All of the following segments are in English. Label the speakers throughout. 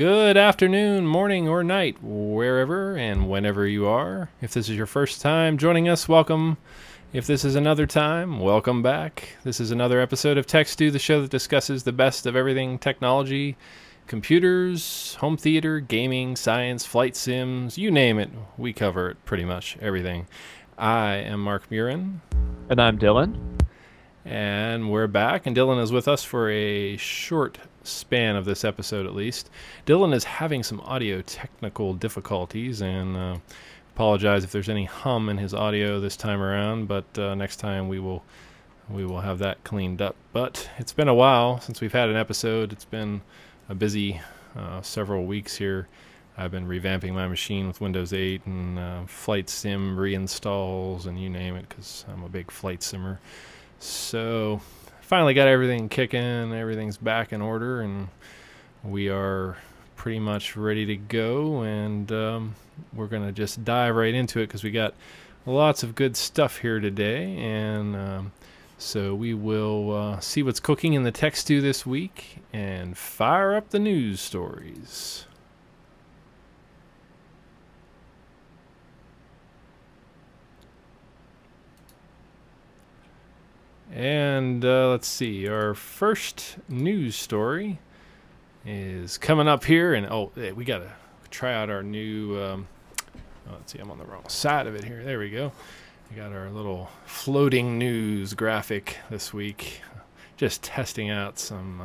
Speaker 1: Good afternoon, morning, or night, wherever and whenever you are. If this is your first time joining us, welcome. If this is another time, welcome back. This is another episode of Tech Stew, the show that discusses the best of everything technology, computers, home theater, gaming, science, flight sims, you name it. We cover it, pretty much everything. I am Mark Murin.
Speaker 2: And I'm Dylan.
Speaker 1: And we're back, and Dylan is with us for a short span of this episode at least. Dylan is having some audio technical difficulties, and apologize if there's any hum in his audio this time around, but next time we will have that cleaned up. But it's been a while since we've had an episode. It's been a busy several weeks here. I've been revamping my machine with Windows 8 and flight sim reinstalls and you name it, because I'm a big flight simmer. So finally got everything kicking, everything's back in order, and we are pretty much ready to go, and we're going to just dive right into it because we got lots of good stuff here today, and so we will see what's cooking in the tech stew this week and fire up the news stories. And let's see, our first news story is coming up here, and we gotta try out our new let's see, I'm on the wrong side of it here. There we go. We got our little floating news graphic this week, just testing out some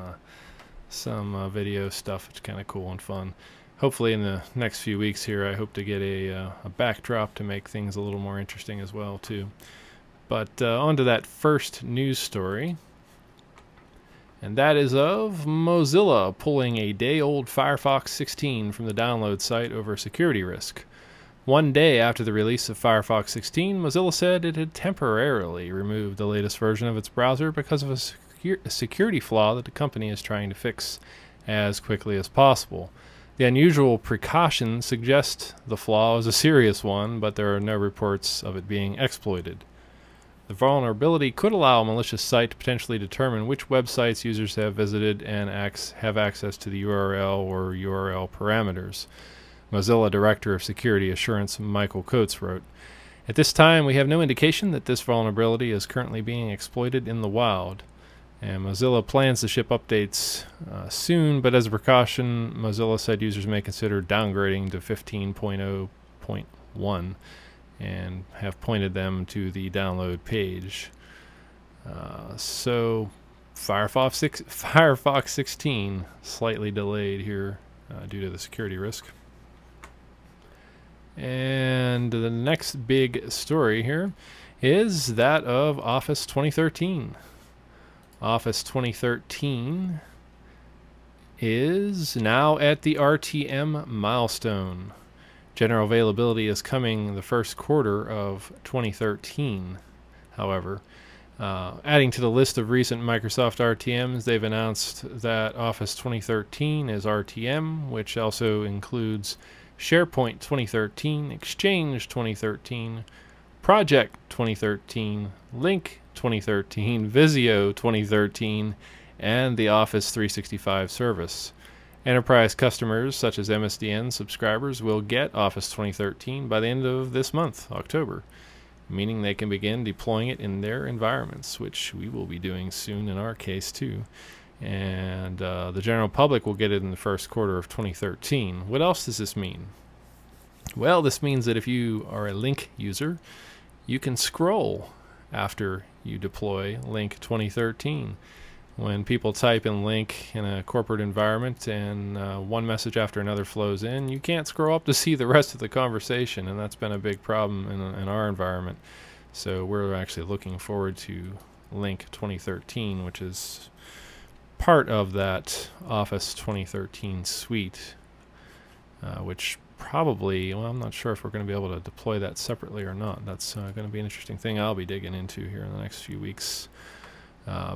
Speaker 1: video stuff. It's kind of cool and fun. Hopefully in the next few weeks here I hope to get a backdrop to make things a little more interesting as well too. But on to that first news story, and that is of Mozilla pulling a day-old Firefox 16 from the download site over a security risk. One day after the release of Firefox 16, Mozilla said it had temporarily removed the latest version of its browser because of a security flaw that the company is trying to fix as quickly as possible. The unusual precaution suggests the flaw is a serious one, but there are no reports of it being exploited. The vulnerability could allow a malicious site to potentially determine which websites users have visited and have access to the URL or URL parameters. Mozilla Director of Security Assurance Michael Coates wrote, "At this time, we have no indication that this vulnerability is currently being exploited in the wild." And Mozilla plans to ship updates soon, but as a precaution, Mozilla said users may consider downgrading to 15.0.1. and have pointed them to the download page. So Firefox 16 slightly delayed here due to the security risk. And the next big story here is that of Office 2013. Office 2013 is now at the RTM milestone. General availability is coming the first quarter of 2013, however. Adding to the list of recent Microsoft RTMs, they've announced that Office 2013 is RTM, which also includes SharePoint 2013, Exchange 2013, Project 2013, Link 2013, Visio 2013, and the Office 365 service. Enterprise customers such as MSDN subscribers will get Office 2013 by the end of this month, October, meaning they can begin deploying it in their environments, which we will be doing soon in our case too. And the general public will get it in the first quarter of 2013. What else does this mean? Well, this means that if you are a Link user, you can scroll after you deploy Link 2013. When people type in Link in a corporate environment and one message after another flows in, you can't scroll up to see the rest of the conversation, and that's been a big problem in our environment. So we're actually looking forward to Link 2013, which is part of that Office 2013 suite, which probably, well, I'm not sure if we're going to be able to deploy that separately or not. That's going to be an interesting thing I'll be digging into here in the next few weeks.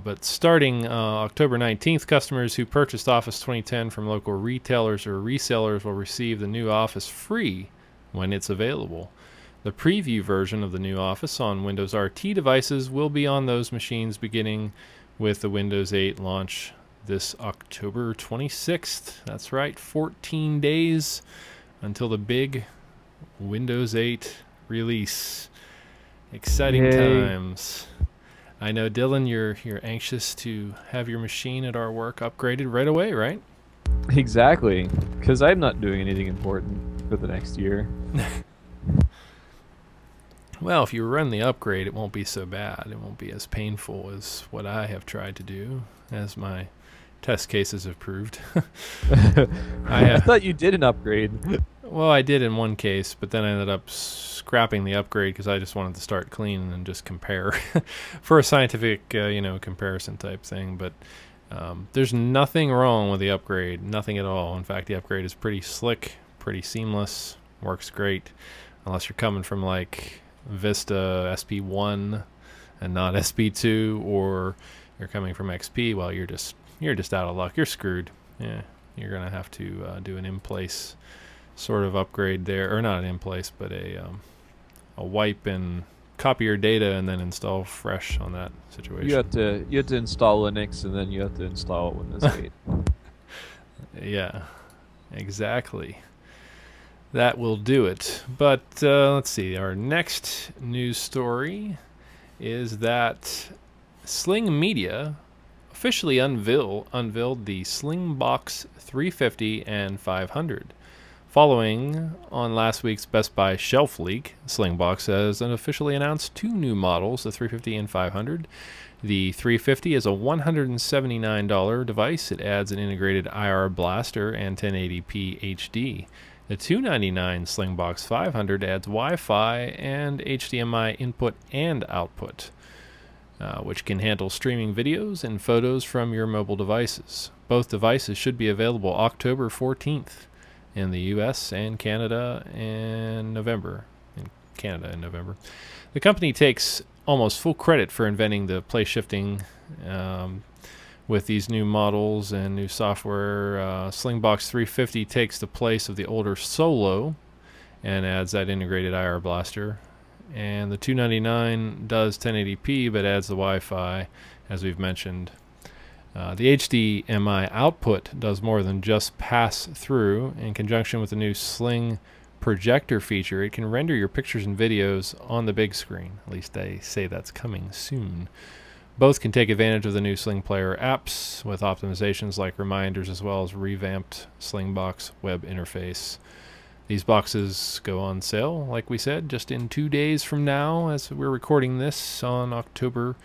Speaker 1: But starting October 19th, customers who purchased Office 2010 from local retailers or resellers will receive the new Office free when it's available. The preview version of the new Office on Windows RT devices will be on those machines beginning with the Windows 8 launch this October 26th. That's right, 14 days until the big Windows 8 release. Exciting times. I know, Dylan, you're anxious to have your machine at our work upgraded right away, right?
Speaker 2: Exactly, because I'm not doing anything important for the next year.
Speaker 1: Well, if you run the upgrade, it won't be so bad. It won't be as painful as what I have tried to do, as my test cases have proved.
Speaker 2: I thought you did an upgrade.
Speaker 1: Well, I did in one case, but then I ended up scrapping the upgrade because I just wanted to start clean and just compare for a scientific, comparison type thing. But there's nothing wrong with the upgrade, nothing at all. In fact, the upgrade is pretty slick, pretty seamless, works great, unless you're coming from like Vista SP1 and not SP2, or you're coming from XP. Well, you're just out of luck. You're screwed. Yeah, you're gonna have to do an in-place sort of upgrade there, or not an in-place, but a wipe and copy your data and then install fresh on that situation.
Speaker 2: You have to install Linux, and then you have to install Windows 8.
Speaker 1: Yeah, exactly. That will do it. But let's see. Our next news story is that Sling Media officially unveiled the Slingbox 350 and 500. Following on last week's Best Buy shelf leak, Slingbox has officially announced two new models, the 350 and 500. The 350 is a $179 device. It adds an integrated IR blaster and 1080p HD. The $299 Slingbox 500 adds Wi-Fi and HDMI input and output, which can handle streaming videos and photos from your mobile devices. Both devices should be available October 14th in the US and Canada in November. The company takes almost full credit for inventing the place shifting with these new models and new software. Slingbox 350 takes the place of the older Solo and adds that integrated IR blaster. And the $299 does 1080p but adds the Wi-Fi, as we've mentioned. The HDMI output does more than just pass through. In conjunction with the new Sling projector feature, it can render your pictures and videos on the big screen. At least they say that's coming soon. Both can take advantage of the new Sling Player apps with optimizations like reminders, as well as revamped Slingbox web interface. These boxes go on sale, like we said, just in 2 days from now, as we're recording this on October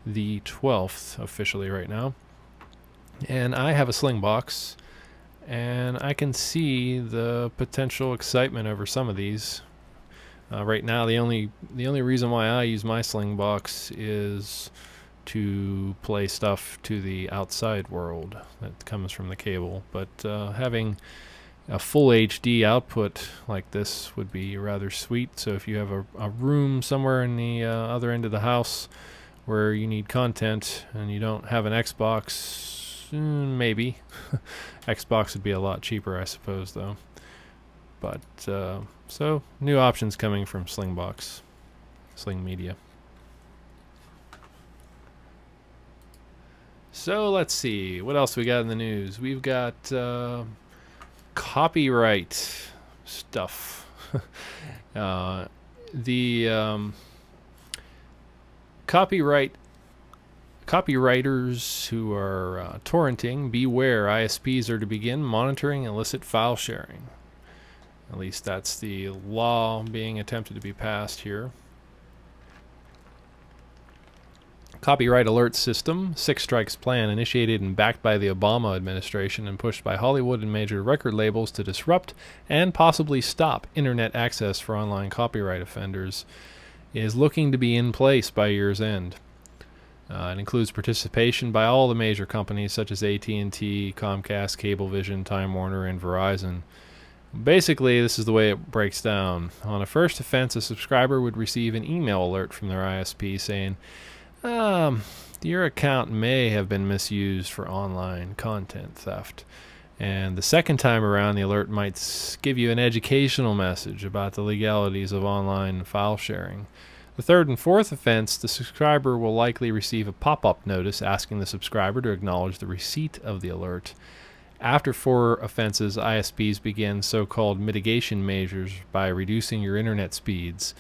Speaker 1: the 12th, officially right now. And I have a Slingbox, and I can see the potential excitement over some of these. Right now, the only reason why I use my Slingbox is to play stuff to the outside world that comes from the cable. But having a full HD output like this would be rather sweet. So if you have a room somewhere in the other end of the house where you need content and you don't have an Xbox, maybe. Xbox would be a lot cheaper, I suppose, though. But so new options coming from Slingbox, Sling Media. So let's see, what else we got in the news? We've got copyright stuff. The copywriters who are torrenting, beware, ISPs are to begin monitoring illicit file sharing. At least that's the law being attempted to be passed here. Copyright alert system, Six Strikes plan, initiated and backed by the Obama administration and pushed by Hollywood and major record labels to disrupt and possibly stop internet access for online copyright offenders, is looking to be in place by year's end. It includes participation by all the major companies such as AT&T, Comcast, Cablevision, Time Warner, and Verizon. Basically, this is the way it breaks down. On a first offense, a subscriber would receive an email alert from their ISP saying, your account may have been misused for online content theft. And the second time around, the alert might give you an educational message about the legalities of online file sharing. The third and fourth offense, the subscriber will likely receive a pop-up notice asking the subscriber to acknowledge the receipt of the alert. After 4 offenses, ISPs begin so-called mitigation measures by reducing your internet speeds,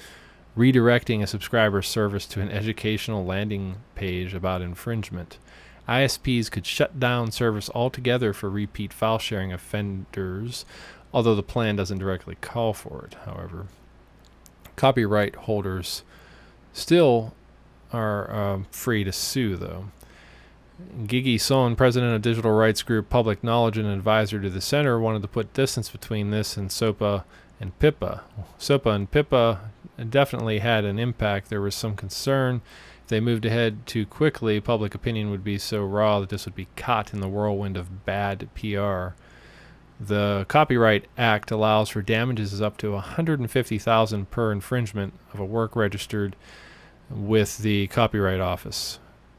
Speaker 1: redirecting a subscriber's service to an educational landing page about infringement. ISPs could shut down service altogether for repeat file sharing offenders, although the plan doesn't directly call for it, however. Copyright holders still are free to sue, though. Gigi Sohn, president of digital rights group Public Knowledge and advisor to the center, wanted to put distance between this and SOPA and PIPA. SOPA and PIPA definitely had an impact. There was some concern if they moved ahead too quickly, public opinion would be so raw that this would be caught in the whirlwind of bad PR. The Copyright Act allows for damages up to $150,000 per infringement of a work registered with the Copyright Office.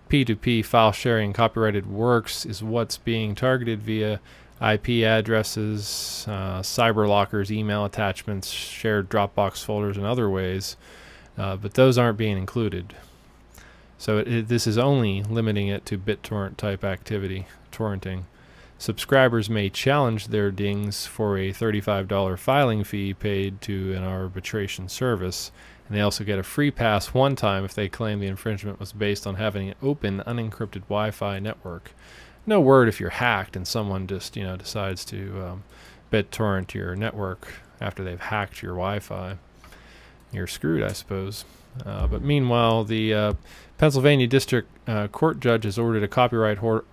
Speaker 1: P2P file sharing copyrighted works is what's being targeted via IP addresses, cyber lockers, email attachments, shared Dropbox folders, and other ways, but those aren't being included. So this is only limiting it to BitTorrent type activity, torrenting. Subscribers may challenge their dings for a $35 filing fee paid to an arbitration service, and they also get a free pass one time if they claim the infringement was based on having an open, unencrypted Wi-Fi network. No word if you're hacked and someone just, decides to BitTorrent your network after they've hacked your Wi-Fi. You're screwed, I suppose. But meanwhile, the Pennsylvania District Court judge has ordered a copyright holder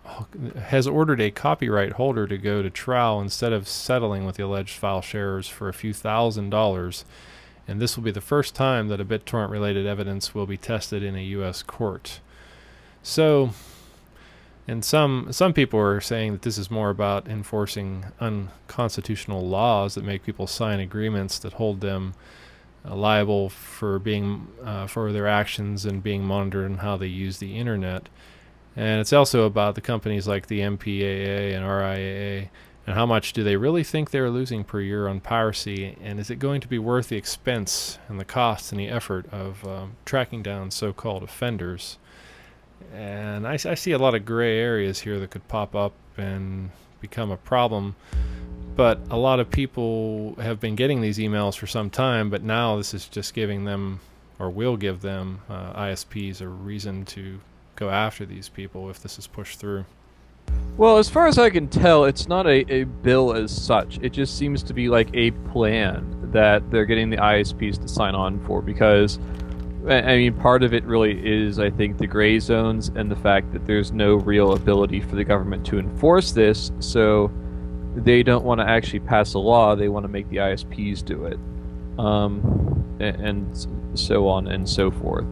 Speaker 1: to go to trial instead of settling with the alleged file sharers for a few $1,000s. And this will be the first time that a BitTorrent-related evidence will be tested in a U.S. court. So, and some people are saying that this is more about enforcing unconstitutional laws that make people sign agreements that hold them liable for being for their actions and being monitored and how they use the internet. And it's also about the companies like the MPAA and RIAA and how much do they really think they're losing per year on piracy, and is it going to be worth the expense and the cost and the effort of tracking down so-called offenders. And I see a lot of gray areas here that could pop up and become a problem. But a lot of people have been getting these emails for some time, but now this is just giving them, or will give them, ISPs a reason to go after these people if this is pushed through.
Speaker 2: Well, as far as I can tell, it's not a bill as such. It just seems to be like a plan that they're getting the ISPs to sign on for, because, I mean, part of it really is, I think, the gray zones and the fact that there's no real ability for the government to enforce this, so they don't want to actually pass a law, they want to make the ISPs do it. And so on and so forth.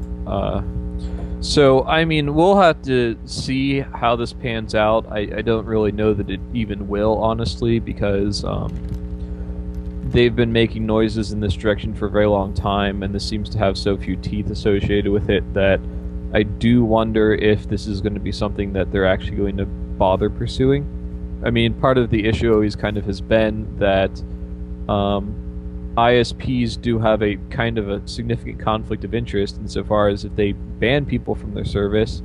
Speaker 2: So, I mean, we'll have to see how this pans out. I don't really know that it even will, honestly, because they've been making noises in this direction for a very long time, and this seems to have so few teeth associated with it that I do wonder if this is going to be something that they're actually going to bother pursuing. I mean, part of the issue always kind of has been that ISPs do have a kind of a significant conflict of interest insofar as if they ban people from their service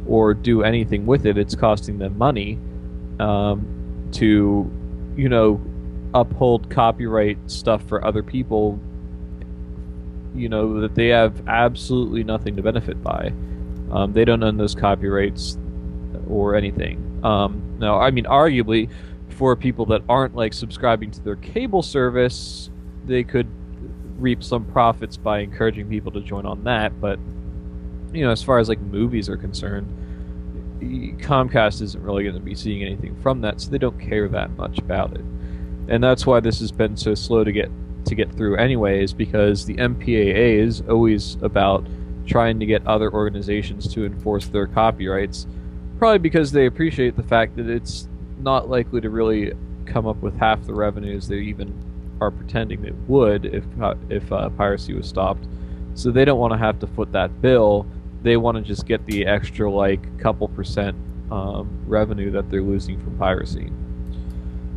Speaker 2: or do anything with it, it's costing them money to, uphold copyright stuff for other people, that they have absolutely nothing to benefit by. They don't own those copyrights or anything. Now, I mean, arguably, for people that aren't, like, subscribing to their cable service, they could reap some profits by encouraging people to join on that, but, as far as, like, movies are concerned, Comcast isn't really going to be seeing anything from that, so they don't care that much about it. And that's why this has been so slow to get through anyways, because the MPAA is always about trying to get other organizations to enforce their copyrights, probably because they appreciate the fact that it's not likely to really come up with half the revenues they even are pretending it would if piracy was stopped. So they don't want to have to foot that bill. They want to just get the extra, like, couple percent revenue that they're losing from piracy.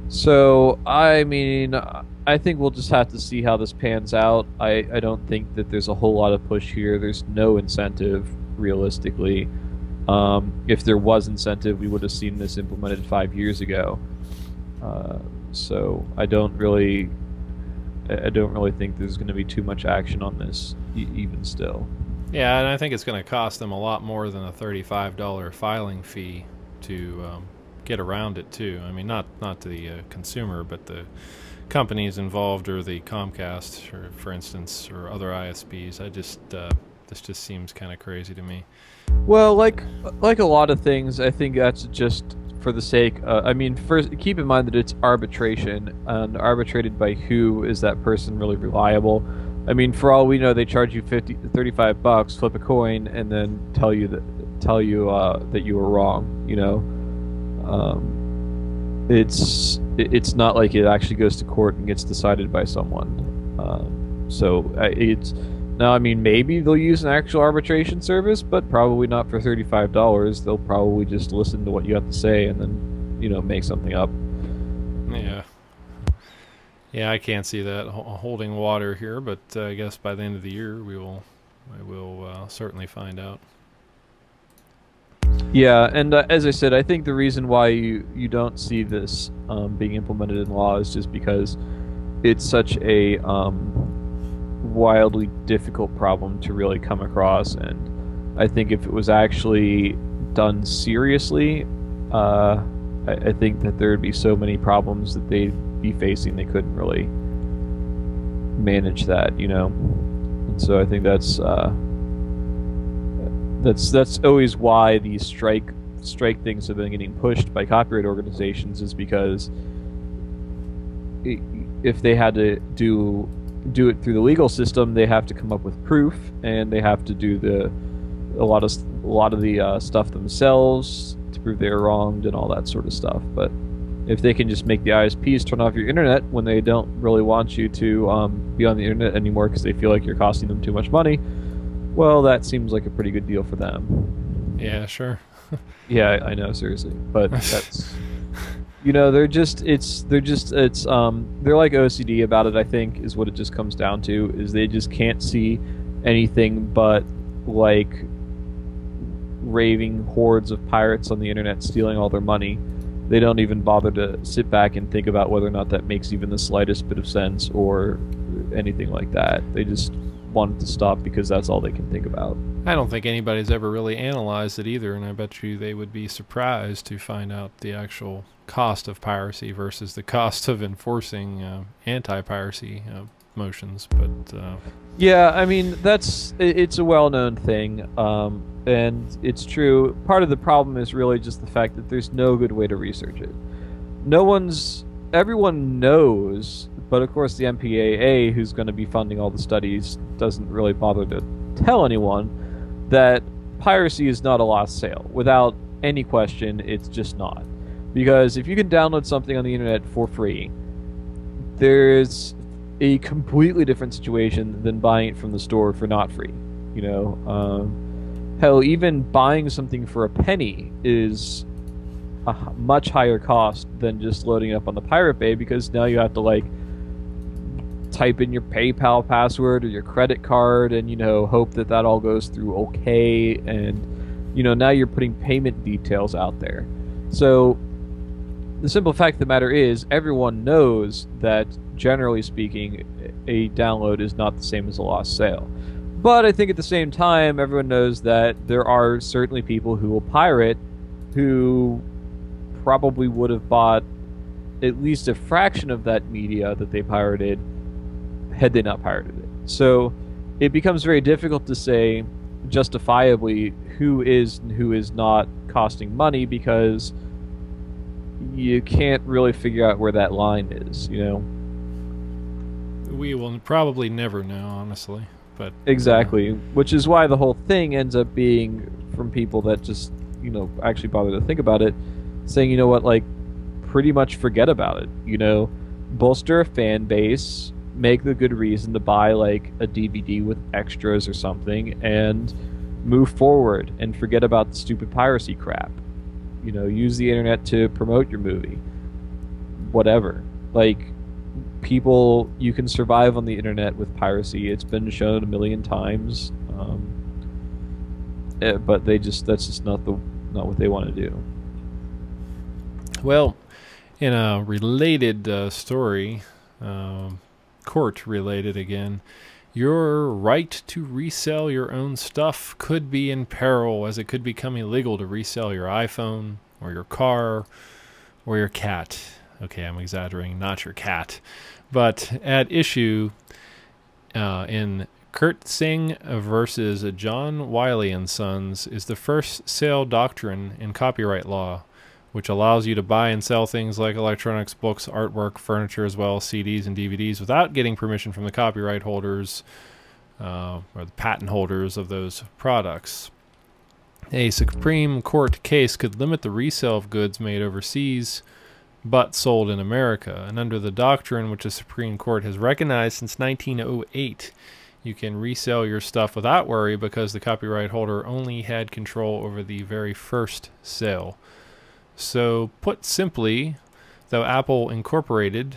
Speaker 2: So, I mean, I think we'll just have to see how this pans out. I don't think that there's a whole lot of push here. There's no incentive, realistically. If there was incentive, we would have seen this implemented 5 years ago. So I don't really think there's going to be too much action on this, even still.
Speaker 1: Yeah, and I think it's going to cost them a lot more than a $35 filing fee to get around it too. I mean, not to the consumer, but the companies involved, or the Comcast, or for instance, or other ISPs. This just seems kind of crazy to me.
Speaker 2: Well, like a lot of things, I think that's just for the sake. I mean, first keep in mind that it's arbitration, and arbitrated by who? Is that person really reliable? I mean, for all we know, they charge you $35, flip a coin, and then tell you that you were wrong. You know, it's not like it actually goes to court and gets decided by someone. So it's. Now, I mean, maybe they'll use an actual arbitration service, but probably not for $35. They'll probably just listen to what you have to say and then, you know, make something up.
Speaker 1: Yeah. Yeah, I can't see that holding water here, but I guess by the end of the year we will certainly find out.
Speaker 2: Yeah, and as I said, I think the reason why you don't see this being implemented in law is just because it's such a wildly difficult problem to really come across, and I think if it was actually done seriously, I think that there would be so many problems that they'd be facing they couldn't really manage that, you know. And so I think that's always why these strike things have been getting pushed by copyright organizations, is because if they had to do it through the legal system, they have to come up with proof, and they have to do a lot of the stuff themselves to prove they were wronged and all that sort of stuff. But if they can just make the ISPs turn off your internet when they don't really want you to be on the internet anymore because they feel like you're costing them too much money, well, that seems like a pretty good deal for them.
Speaker 1: Yeah, sure.
Speaker 2: Yeah, I know, seriously, but that's. You know, they're like OCD about it, I think, is what it just comes down to, is they just can't see anything but, like, raving hordes of pirates on the internet stealing all their money. They don't even bother to sit back and think about whether or not that makes even the slightest bit of sense or anything like that. They just want it to stop because that's all they can think about.
Speaker 1: I don't think anybody's ever really analyzed it either, and I bet you they would be surprised to find out the actual cost of piracy versus the cost of enforcing anti-piracy motions. But
Speaker 2: yeah, I mean, it's a well-known thing, and it's true. Part of the problem is really just the fact that there's no good way to research it. Everyone knows, but of course the MPAA, who's going to be funding all the studies, doesn't really bother to tell anyone that piracy is not a lost sale. Without any question, it's just not. Because if you can download something on the internet for free, there's a completely different situation than buying it from the store for not free. You know, hell, even buying something for a penny is a much higher cost than just loading up on the Pirate Bay, because now you have to, like, type in your PayPal password or your credit card and, you know, hope that all goes through okay, and, you know, now you're putting payment details out there. So the simple fact of the matter is, everyone knows that, generally speaking, a download is not the same as a lost sale. But I think at the same time, everyone knows that there are certainly people who will pirate who probably would have bought at least a fraction of that media that they pirated had they not pirated it. So it becomes very difficult to say justifiably who is and who is not costing money, because you can't really figure out where that line is, you know?
Speaker 1: We will probably never know, honestly. But
Speaker 2: exactly, which is why the whole thing ends up being from people that just, you know, actually bother to think about it, saying, you know what, like, pretty much forget about it, you know? Bolster a fan base, make the good reason to buy, like, a DVD with extras or something, and move forward and forget about the stupid piracy crap. You know, use the internet to promote your movie. Whatever. Like, people, you can survive on the internet with piracy. It's been shown a million times, but that's just not what they want to do.
Speaker 1: Well, in a related story, court related again, your right to resell your own stuff could be in peril, as it could become illegal to resell your iPhone or your car or your cat. Okay, I'm exaggerating, not your cat. But at issue in Kurt Singh versus John Wiley & Sons is the first sale doctrine in copyright law, which allows you to buy and sell things like electronics, books, artwork, furniture, as well as CDs and DVDs without getting permission from the copyright holders or the patent holders of those products. A Supreme Court case could limit the resale of goods made overseas but sold in America. And under the doctrine, which the Supreme Court has recognized since 1908, you can resell your stuff without worry because the copyright holder only had control over the very first sale. So, put simply, though Apple Incorporated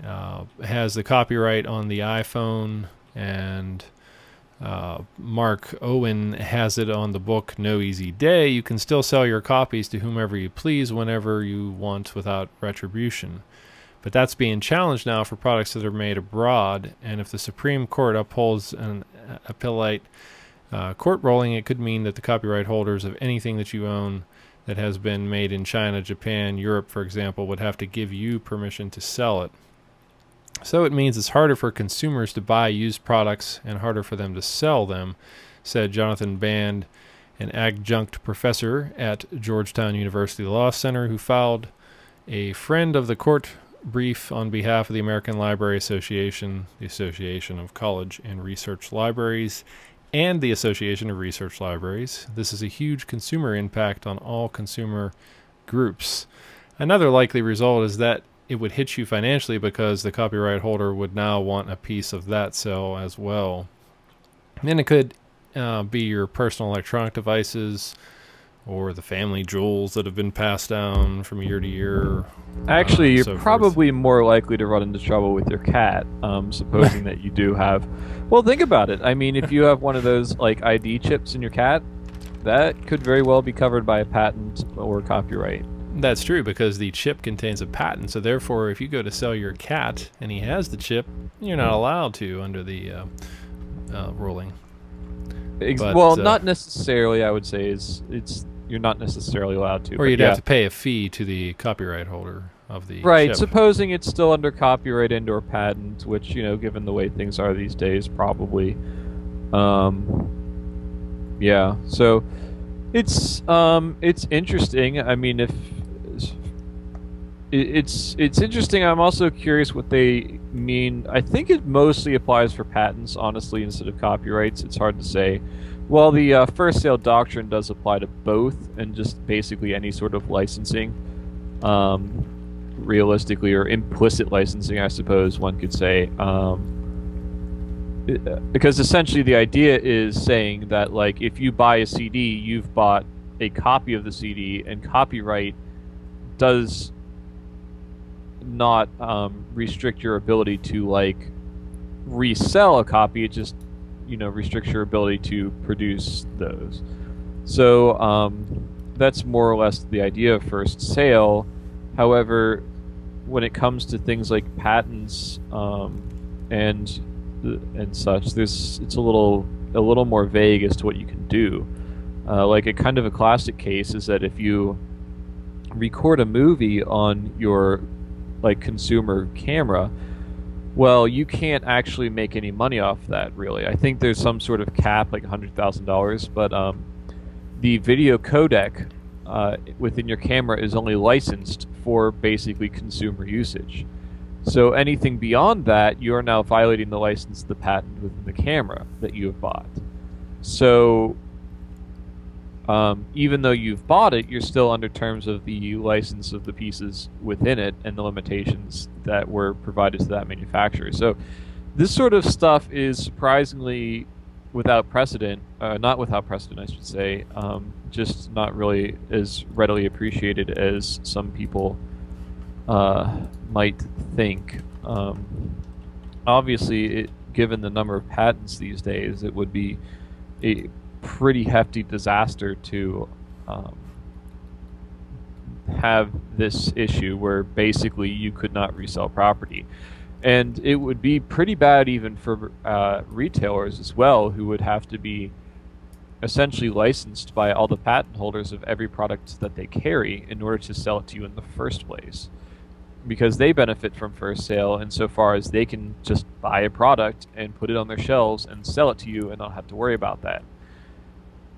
Speaker 1: has the copyright on the iPhone and Mark Owen has it on the book No Easy Day, you can still sell your copies to whomever you please whenever you want without retribution. But that's being challenged now for products that are made abroad, and if the Supreme Court upholds an appellate court ruling, it could mean that the copyright holders of anything that you own that has been made in China, Japan, Europe, for example, would have to give you permission to sell it. So it means it's harder for consumers to buy used products and harder for them to sell them, said Jonathan Band, an adjunct professor at Georgetown University Law Center who filed a friend of the court brief on behalf of the American Library Association, the Association of College and Research Libraries, and the Association of Research Libraries. This is a huge consumer impact on all consumer groups. Another likely result is that it would hit you financially because the copyright holder would now want a piece of that sale as well. And it could be your personal electronic devices or the family jewels that have been passed down from year to year.
Speaker 2: Actually, you're probably more likely to run into trouble with your cat, supposing that you do have... Well, think about it. I mean, if you have one of those like ID chips in your cat, that could very well be covered by a patent or copyright.
Speaker 1: That's true, because the chip contains a patent, so therefore if you go to sell your cat and he has the chip, you're not allowed to under the ruling.
Speaker 2: Well, not necessarily, I would say. You're not necessarily allowed to.
Speaker 1: Or you'd have to pay a fee to the copyright holder of the chip.
Speaker 2: Supposing it's still under copyright and or patent, which, you know, given the way things are these days, probably. Yeah, so it's interesting. I mean, it's interesting. I'm also curious what they mean. I think it mostly applies for patents, honestly, instead of copyrights. It's hard to say. Well, the first sale doctrine does apply to both, and just basically any sort of licensing, realistically, or implicit licensing, I suppose one could say. Because essentially the idea is saying that, like, if you buy a CD, you've bought a copy of the CD, and copyright does not restrict your ability to, like, resell a copy. It just, you know, restricts your ability to produce those. So that's more or less the idea of first sale. However, when it comes to things like patents and such, it's a little more vague as to what you can do. Like a kind of a classic case is that if you record a movie on your like consumer camera, well, you can't actually make any money off that, really. I think there's some sort of cap, like $100,000, but the video codec within your camera is only licensed for basically consumer usage. So anything beyond that, you are now violating the license of the patent within the camera that you have bought. So even though you've bought it, you're still under terms of the license of the pieces within it and the limitations that were provided to that manufacturer. So this sort of stuff is surprisingly without precedent, not without precedent, I should say, just not really as readily appreciated as some people might think. Obviously, given the number of patents these days, it would be a pretty hefty disaster to have this issue where basically you could not resell property. And it would be pretty bad even for retailers as well, who would have to be essentially licensed by all the patent holders of every product that they carry in order to sell it to you in the first place. Because they benefit from first sale insofar as they can just buy a product and put it on their shelves and sell it to you and not have to worry about that.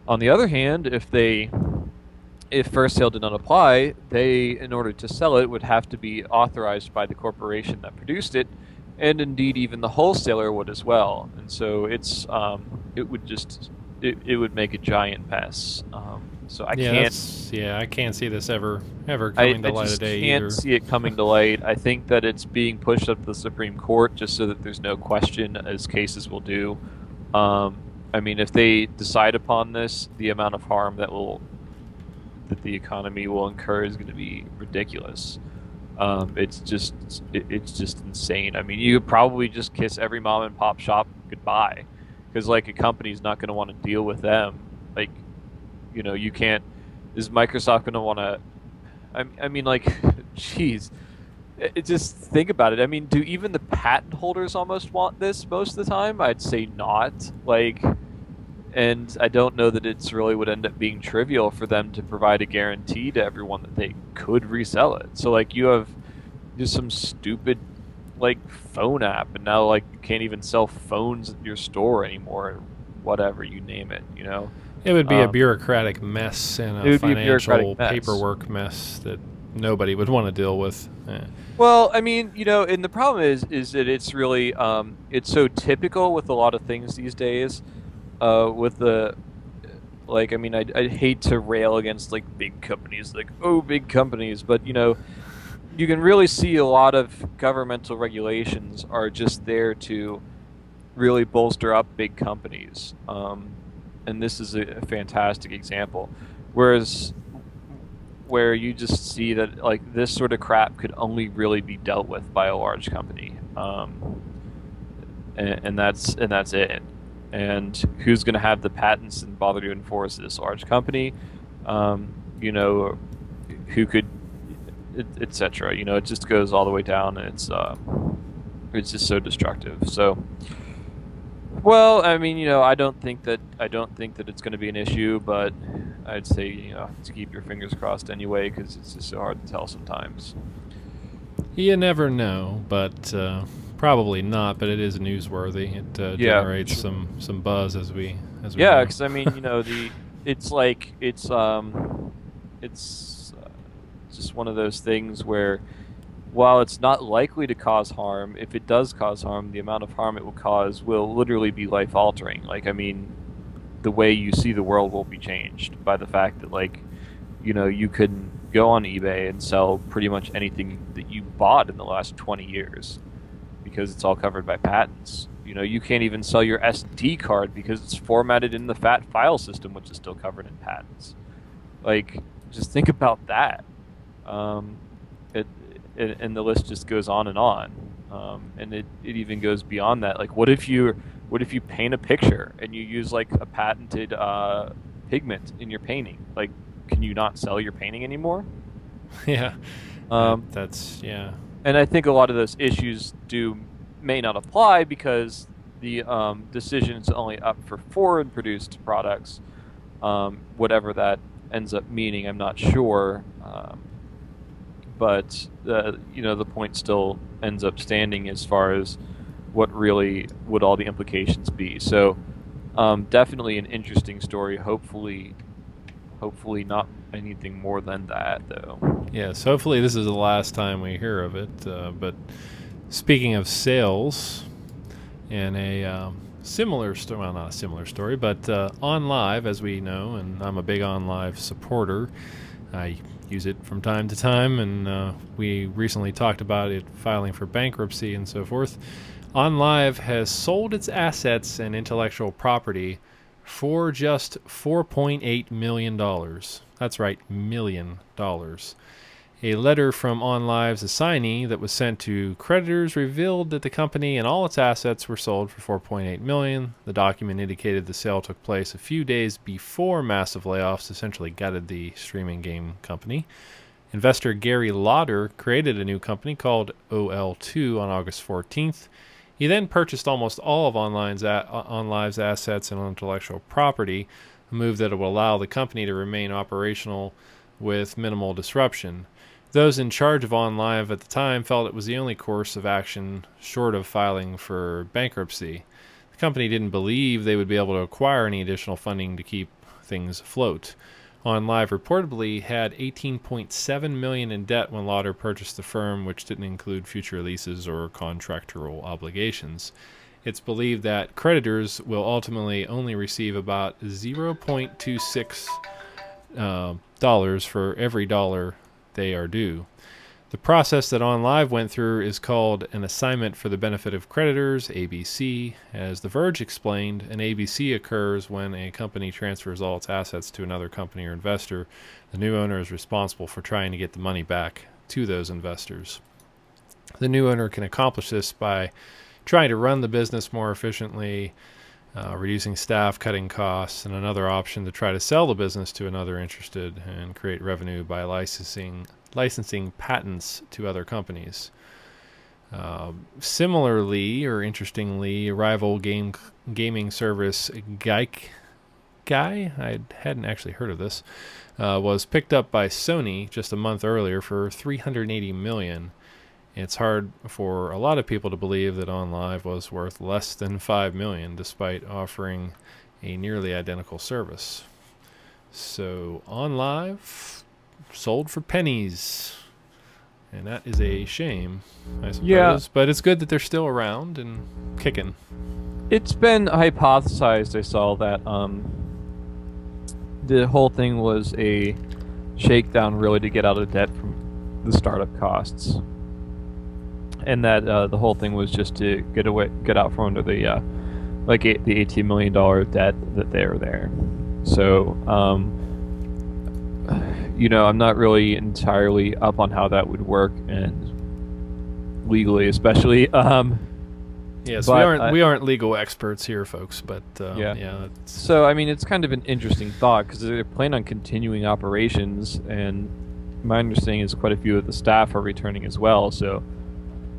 Speaker 2: On the other hand, if first sale did not apply, they, in order to sell it, would have to be authorized by the corporation that produced it, and indeed even the wholesaler would as well. And so it would make a giant mess. So I
Speaker 1: can't see this ever coming to light of day either.
Speaker 2: I can't see it coming to light. I think that it's being pushed up to the Supreme Court just so that there's no question, as cases will do. I mean, if they decide upon this, the amount of harm that the economy will incur is going to be ridiculous. It's just insane. I mean, you could probably just kiss every mom and pop shop goodbye, because like a company's not going to want to deal with them. Like, you know, you can't. Is Microsoft going to want to? I mean, like, jeez. Just think about it. I mean, do even the patent holders almost want this most of the time? I'd say not. Like, and I don't know that it's really would end up being trivial for them to provide a guarantee to everyone that they could resell it. So, like, you have just some stupid, like, phone app, and now, like, you can't even sell phones at your store anymore, whatever, you name it, you know?
Speaker 1: It would be a bureaucratic mess and a financial paperwork mess that nobody would want to deal with.
Speaker 2: Well, I mean, you know, and the problem is that it's really, it's so typical with a lot of things these days. With the, like, I mean, I hate to rail against, like, big companies, like, oh, big companies, but, you know, you can really see a lot of governmental regulations are just there to really bolster up big companies. And this is a fantastic example. Whereas, where you just see that, like, this sort of crap could only really be dealt with by a large company. And that's it. And who's going to have the patents and bother to enforce this large company? You know, who could, etc. You know, it just goes all the way down, and it's just so destructive. So, well, I mean, you know, I don't think that it's going to be an issue, but I'd say, you know, to keep your fingers crossed anyway, because it's just so hard to tell sometimes.
Speaker 1: You never know, but. Probably not, but it is newsworthy. It generates some buzz as we
Speaker 2: yeah, because I mean, you know, it's just one of those things where, while it's not likely to cause harm, if it does cause harm, the amount of harm it will cause will literally be life altering. Like, I mean, the way you see the world will be changed by the fact that, like, you know, you can go on eBay and sell pretty much anything that you bought in the last 20 years. Because it's all covered by patents. You know, you can't even sell your SD card because it's formatted in the FAT file system, which is still covered in patents. Like, just think about that. And the list just goes on. And it even goes beyond that. Like, what if you paint a picture and you use, like, a patented pigment in your painting? Like, can you not sell your painting anymore?
Speaker 1: Yeah. Yeah.
Speaker 2: And I think a lot of those issues may not apply because the decision is only up for foreign-produced products, whatever that ends up meaning. I'm not sure, but you know, the point still ends up standing as far as what really would all the implications be. So definitely an interesting story. Hopefully not anything more than that, though.
Speaker 1: Yes, hopefully this is the last time we hear of it. But speaking of sales, in a similar story, well, not a similar story, but OnLive, as we know, and I'm a big OnLive supporter. I use it from time to time, and we recently talked about it filing for bankruptcy and so forth. OnLive has sold its assets and intellectual property for just $4.8 million. That's right, $1 million. A letter from OnLive's assignee that was sent to creditors revealed that the company and all its assets were sold for $4.8 million. The document indicated the sale took place a few days before massive layoffs essentially gutted the streaming game company. Investor Gary Lauder created a new company called OL2 on August 14th. He then purchased almost all of OnLive's assets and intellectual property, a move that will allow the company to remain operational with minimal disruption. Those in charge of OnLive at the time felt it was the only course of action short of filing for bankruptcy. The company didn't believe they would be able to acquire any additional funding to keep things afloat. OnLive reportedly had $18.7 million in debt when Lauder purchased the firm, which didn't include future leases or contractual obligations. It's believed that creditors will ultimately only receive about $0.26 dollars for every dollar they are due. The process that OnLive went through is called an assignment for the benefit of creditors, ABC. As The Verge explained, an ABC occurs when a company transfers all its assets to another company or investor. The new owner is responsible for trying to get the money back to those investors. The new owner can accomplish this by trying to run the business more efficiently, reducing staff, cutting costs, and another option to try to sell the business to another interested and create revenue by licensing patents to other companies. Similarly, or interestingly, rival gaming service I hadn't actually heard of this, was picked up by Sony just a month earlier for $380 million. It's hard for a lot of people to believe that OnLive was worth less than $5 million, despite offering a nearly identical service. So OnLive sold for pennies, and that is a shame, I suppose.
Speaker 2: Yeah.
Speaker 1: But it's good that they're still around and kicking.
Speaker 2: It's been hypothesized, I saw, that the whole thing was a shakedown really to get out of debt from the startup costs. And that the whole thing was just to get out from under the $18 million debt that they were there. So, I'm not really entirely up on how that would work, and legally, especially.
Speaker 1: Yes, we aren't legal experts here, folks, but yeah.
Speaker 2: So, I mean, it's kind of an interesting thought because they're planning on continuing operations, and my understanding is quite a few of the staff are returning as well. So.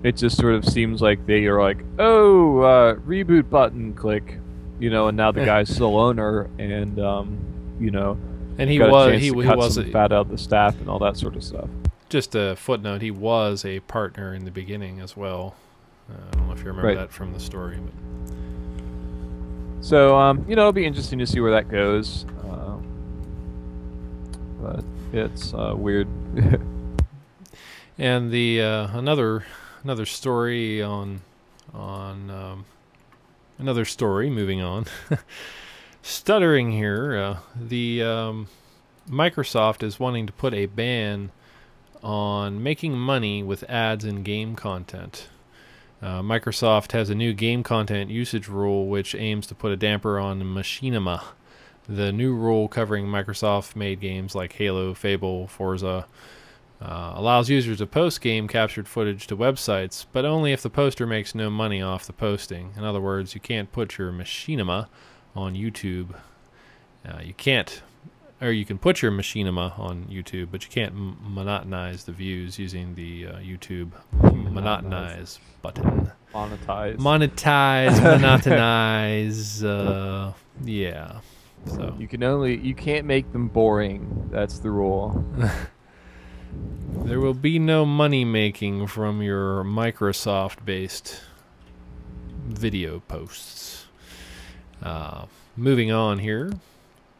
Speaker 2: It just sort of seems like they are like, reboot button, click, and now the guy's still owner, and
Speaker 1: and he was
Speaker 2: some fat out of the staff and all that sort of stuff.
Speaker 1: Just a footnote: he was a partner in the beginning as well. I don't know if you remember that from the story. But.
Speaker 2: So it'll be interesting to see where that goes. But it's weird.
Speaker 1: And the another story another story. Moving on, stuttering here. The Microsoft is wanting to put a ban on making money with ads in game content. Microsoft has a new game content usage rule which aims to put a damper on machinima. The new rule covering Microsoft-made games like Halo, Fable, Forza. Allows users to post game captured footage to websites, but only if the poster makes no money off the posting. In other words, you can't put your machinima on YouTube. You can put your machinima on YouTube, but you can't monetize the views using the YouTube monetize button. Monetize. Yeah. So
Speaker 2: you can't make them boring. That's the rule.
Speaker 1: There will be no money making from your Microsoft-based video posts. Moving on here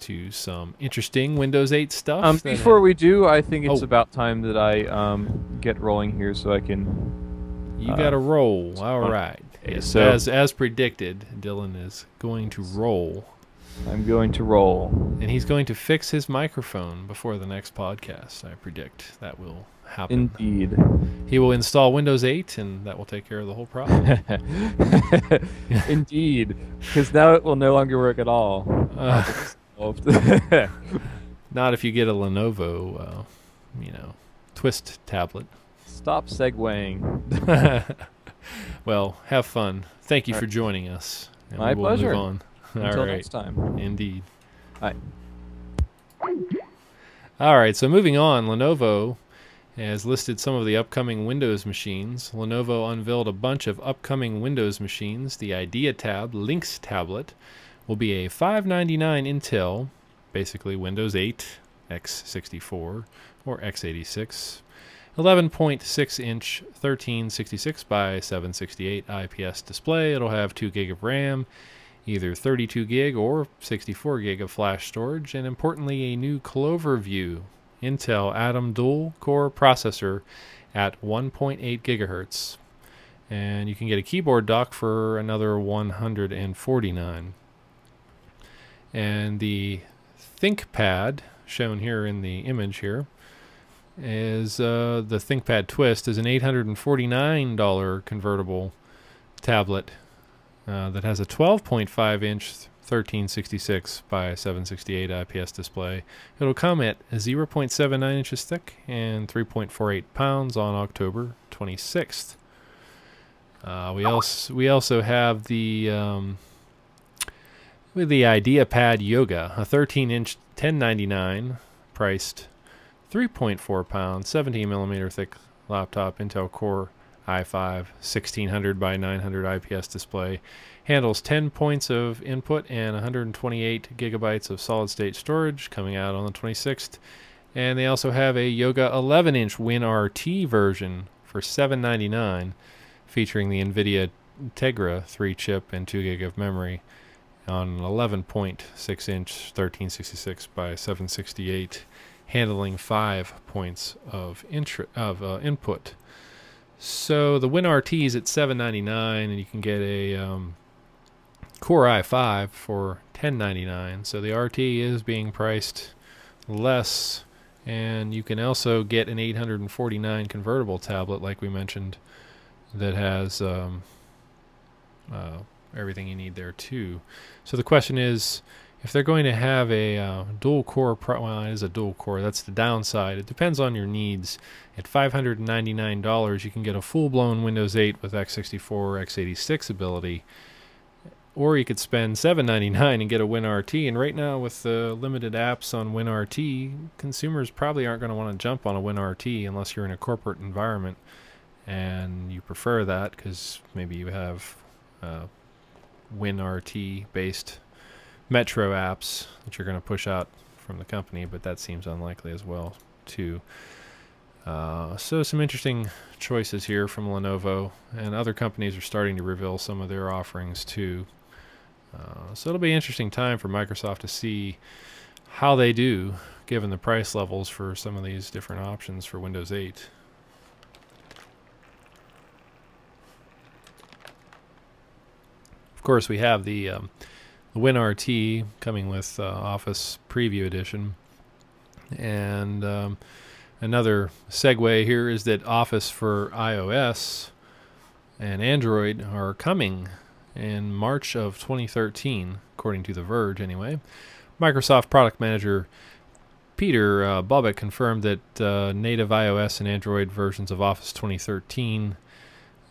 Speaker 1: to some interesting Windows 8 stuff.
Speaker 2: Before we do, I think it's about time that I get rolling here so I can...
Speaker 1: You got to roll. All right. Yes, so as predicted, Dylan is going to roll.
Speaker 2: I'm going to roll.
Speaker 1: And he's going to fix his microphone before the next podcast, I predict. That will happen.
Speaker 2: Indeed.
Speaker 1: He will install Windows 8, and that will take care of the whole problem.
Speaker 2: Indeed. Because now it will no longer work at all.
Speaker 1: Not if you get a Lenovo, twist tablet.
Speaker 2: Stop segueing.
Speaker 1: Well, have fun. Thank you
Speaker 2: All
Speaker 1: for
Speaker 2: right.
Speaker 1: joining us. And
Speaker 2: My
Speaker 1: we will
Speaker 2: pleasure.
Speaker 1: move on.
Speaker 2: Until
Speaker 1: All right.
Speaker 2: next time.
Speaker 1: Indeed.
Speaker 2: Bye.
Speaker 1: All right, so moving on, Lenovo has listed some of the upcoming Windows machines. Lenovo unveiled a bunch of upcoming Windows machines. The IdeaTab Lynx tablet will be a $599 Intel, basically Windows 8, x64, or x86, 11.6-inch 1366 by 768 IPS display. It'll have 2 gig of RAM, either 32 gig or 64 gig of flash storage, and importantly, a new Clover View Intel Atom dual-core processor at 1.8 gigahertz. And you can get a keyboard dock for another $149. And the ThinkPad, shown here in the image here, is the ThinkPad Twist is an $849 convertible tablet that has a 12.5-inch 1366 by 768 IPS display. It'll come at 0.79 inches thick and 3.48 pounds on October 26th. We also have the IdeaPad Yoga, a 13-inch 1099 priced 3.4 pound 17 millimeter thick laptop, Intel Core i5 1600 by 900 IPS display, handles 10 points of input and 128 gigabytes of solid state storage, coming out on the 26th. And they also have a Yoga 11-inch WinRT version for $799, featuring the NVIDIA Tegra 3 chip and 2 gig of memory on an 11.6-inch 1366 by 768, handling 5 points of input. So the WinRT is at $799, and you can get a Core i5 for $1099. So the RT is being priced less, and you can also get an $849 convertible tablet, like we mentioned, that has everything you need there too. So the question is, if they're going to have a dual core, well, it is a dual core, that's the downside. It depends on your needs. At $599, you can get a full-blown Windows 8 with x64 or x86 ability, or you could spend $799 and get a WinRT. And right now, with the limited apps on WinRT, consumers probably aren't going to want to jump on a WinRT unless you're in a corporate environment and you prefer that because maybe you have WinRT-based Metro apps that you're going to push out from the company, but that seems unlikely as well too. So some interesting choices here from Lenovo, and other companies are starting to reveal some of their offerings too. So it'll be an interesting time for Microsoft to see how they do given the price levels for some of these different options for Windows 8. Of course, we have the WinRT coming with Office Preview Edition, and another segue here is that Office for iOS and Android are coming in March of 2013, according to The Verge anyway. Microsoft product manager Peter Bobick confirmed that native iOS and Android versions of Office 2013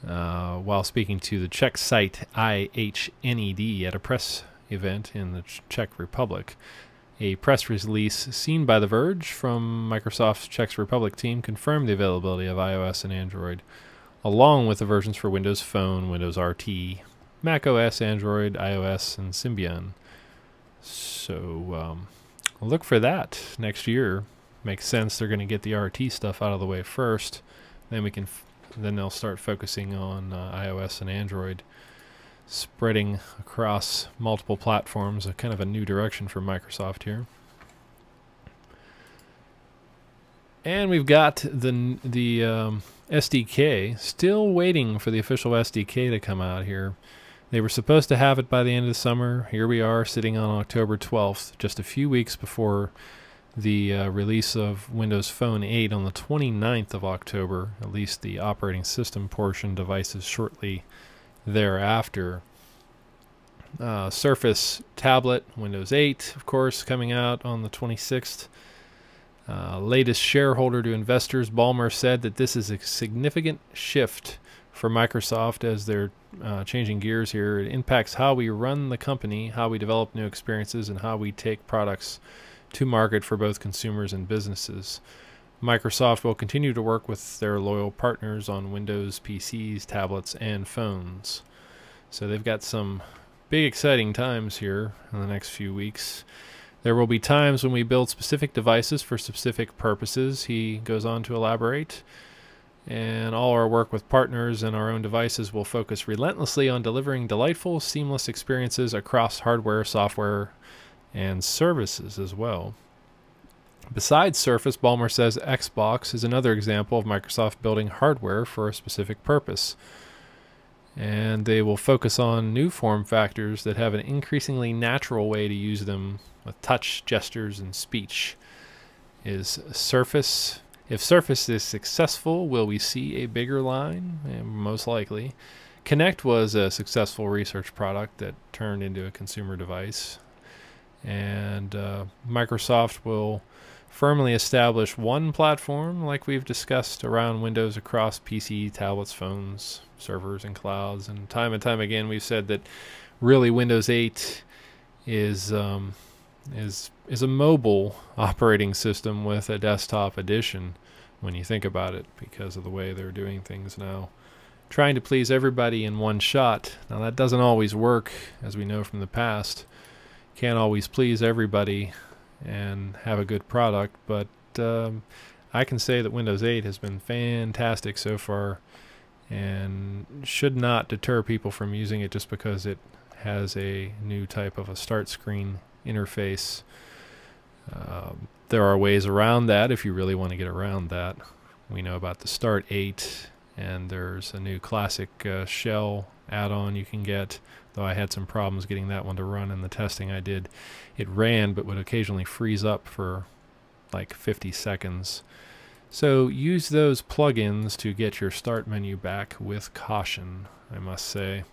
Speaker 1: while speaking to the Czech site IHNED at a press event in the Czech Republic. A press release seen by The Verge from Microsoft's Czech Republic team confirmed the availability of iOS and Android, along with the versions for Windows Phone, Windows RT, Mac OS, Android, iOS, and Symbian. So look for that next year. Makes sense. They're going to get the RT stuff out of the way first. Then then they'll start focusing on iOS and Android, spreading across multiple platforms. A kind of a new direction for Microsoft here. And we've got the SDK, still waiting for the official SDK to come out here. They were supposed to have it by the end of the summer. Here we are sitting on October 12th, just a few weeks before the release of Windows Phone 8 on the 29th of October, at least the operating system portion, devices shortly thereafter. Surface tablet, Windows 8, of course, coming out on the 26th. Latest shareholder to investors, Ballmer said that this is a significant shift for Microsoft as they're changing gears here. It impacts how we run the company, how we develop new experiences, and how we take products to market for both consumers and businesses. Microsoft will continue to work with their loyal partners on Windows PCs, tablets, and phones. So they've got some big exciting times here in the next few weeks. There will be times when we build specific devices for specific purposes, he goes on to elaborate. And all our work with partners and our own devices will focus relentlessly on delivering delightful, seamless experiences across hardware, software, and services as well. Besides Surface, Ballmer says Xbox is another example of Microsoft building hardware for a specific purpose. And they will focus on new form factors that have an increasingly natural way to use them with touch, gestures, and speech. If Surface is successful, will we see a bigger line? Most likely. Kinect was a successful research product that turned into a consumer device. And Microsoft will firmly establish one platform, like we've discussed, around Windows across PC, tablets, phones, servers, and clouds. And time again, we've said that really Windows 8 is a mobile operating system with a desktop edition when you think about it, because of the way they're doing things now. Trying to please everybody in one shot. Now that doesn't always work, as we know from the past. Can't always please everybody and have a good product, but I can say that Windows 8 has been fantastic so far and should not deter people from using it just because it has a new type of a start screen interface. There are ways around that if you really want to get around that. We know about the Start 8, and there's a new classic shell add-on you can get, though I had some problems getting that one to run in the testing I did. It ran but would occasionally freeze up for like 50 seconds. So use those plugins to get your start menu back with caution, I must say.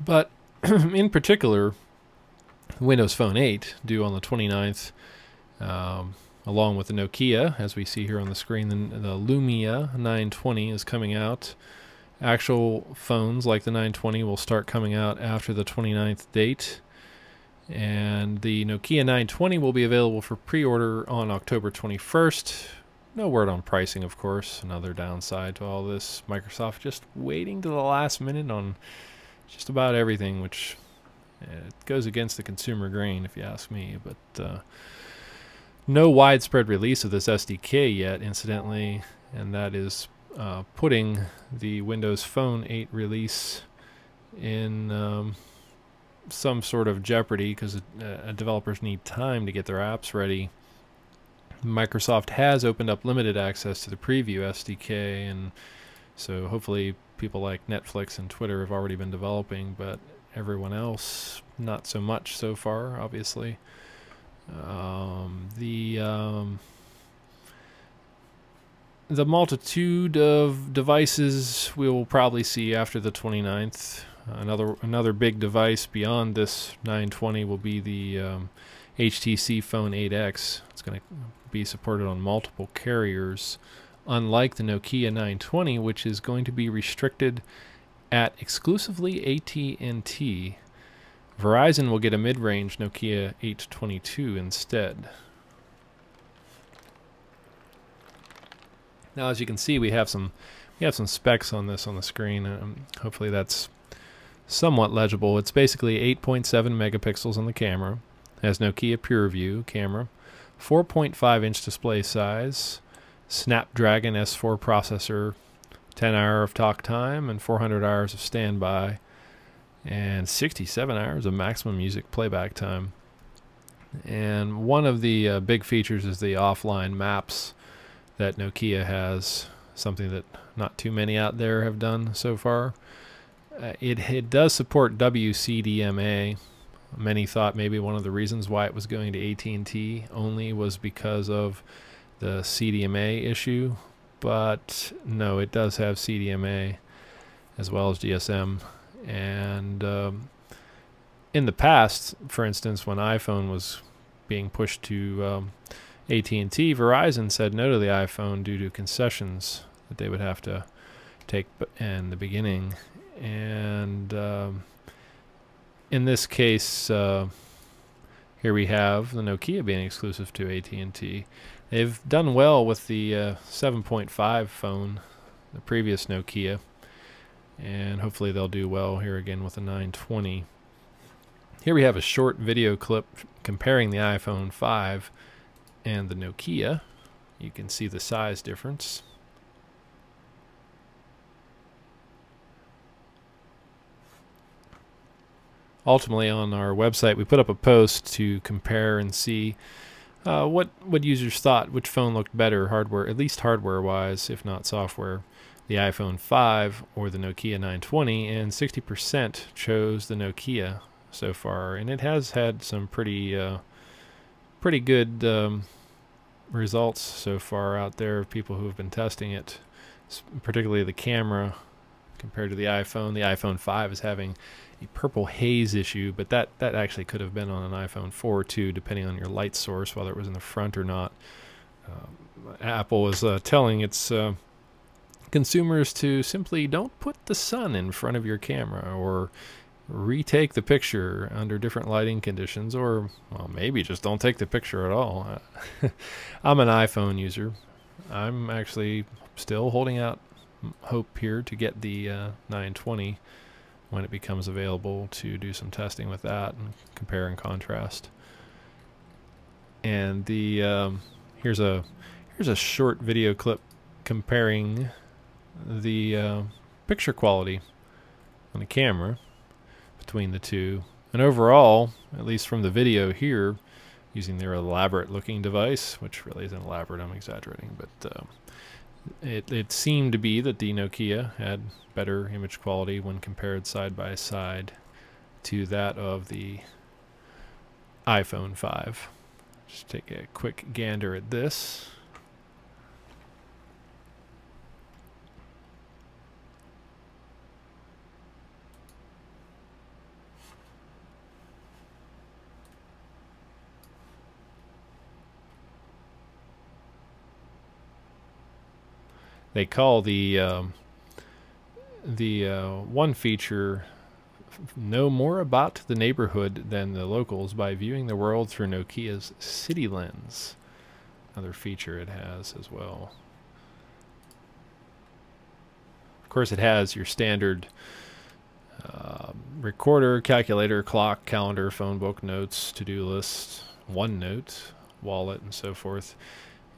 Speaker 1: But in particular, Windows Phone 8, due on the 29th, along with the Nokia, as we see here on the screen, the Lumia 920 is coming out. Actual phones like the 920 will start coming out after the 29th date. And the Nokia 920 will be available for pre-order on October 21st. No word on pricing, of course. Another downside to all this. Microsoft just waiting to the last minute on just about everything, which it goes against the consumer grain, if you ask me. But no widespread release of this SDK yet, incidentally, and that is putting the Windows Phone 8 release in some sort of jeopardy, because developers need time to get their apps ready. Microsoft has opened up limited access to the preview SDK, and so hopefully people like Netflix and Twitter have already been developing, but everyone else not so much so far, obviously. The multitude of devices we will probably see after the 29th. Another big device beyond this 920 will be the HTC Phone 8X. It's going to be supported on multiple carriers, unlike the Nokia 920, which is going to be restricted at exclusively AT&T. Verizon will get a mid-range Nokia 822 instead. Now, as you can see, we have some specs on this on the screen. Hopefully that's somewhat legible. It's basically 8.7 megapixels on the camera. It has Nokia PureView camera, 4.5-inch display size, Snapdragon S4 processor, 10 hours of talk time and 400 hours of standby, and 67 hours of maximum music playback time. And one of the big features is the offline maps that Nokia has, something that not too many out there have done so far. It does support WCDMA. Many thought maybe one of the reasons why it was going to AT&T only was because of the CDMA issue, but no, it does have CDMA as well as GSM. And in the past, for instance, when iPhone was being pushed to AT&T, Verizon said no to the iPhone due to concessions that they would have to take in the beginning. And in this case, here we have the Nokia being exclusive to AT&T. They've done well with the 7.5 phone, the previous Nokia, and hopefully they'll do well here again with the 920. Here we have a short video clip comparing the iPhone 5 and the Nokia. You can see the size difference. Ultimately, on our website, we put up a post to compare and see what users thought which phone looked better, hardware, at least hardware-wise, if not software, the iPhone 5 or the Nokia 920, and 60% chose the Nokia so far, and it has had some pretty good results so far out there of people who have been testing it, particularly the camera compared to the iPhone. The iPhone 5 is having a purple haze issue, but that actually could have been on an iPhone 4 too, depending on your light source, whether it was in the front or not. Apple is telling its consumers to simply don't put the sun in front of your camera, or retake the picture under different lighting conditions, or well, maybe just don't take the picture at all. I'm an iPhone user. I'm actually still holding out hope here to get the 920 when it becomes available, to do some testing with that and compare and contrast. And the here's a short video clip comparing the picture quality on the camera between the two. And overall, at least from the video here, using their elaborate looking device, which really isn't elaborate, I'm exaggerating, but it seemed to be that the Nokia had better image quality when compared side by side to that of the iPhone 5. Just take a quick gander at this. They call the one feature know more about the neighborhood than the locals by viewing the world through Nokia's City Lens. Another feature it has as well. Of course, it has your standard recorder, calculator, clock, calendar, phone book, notes, to-do list, OneNote, wallet, and so forth.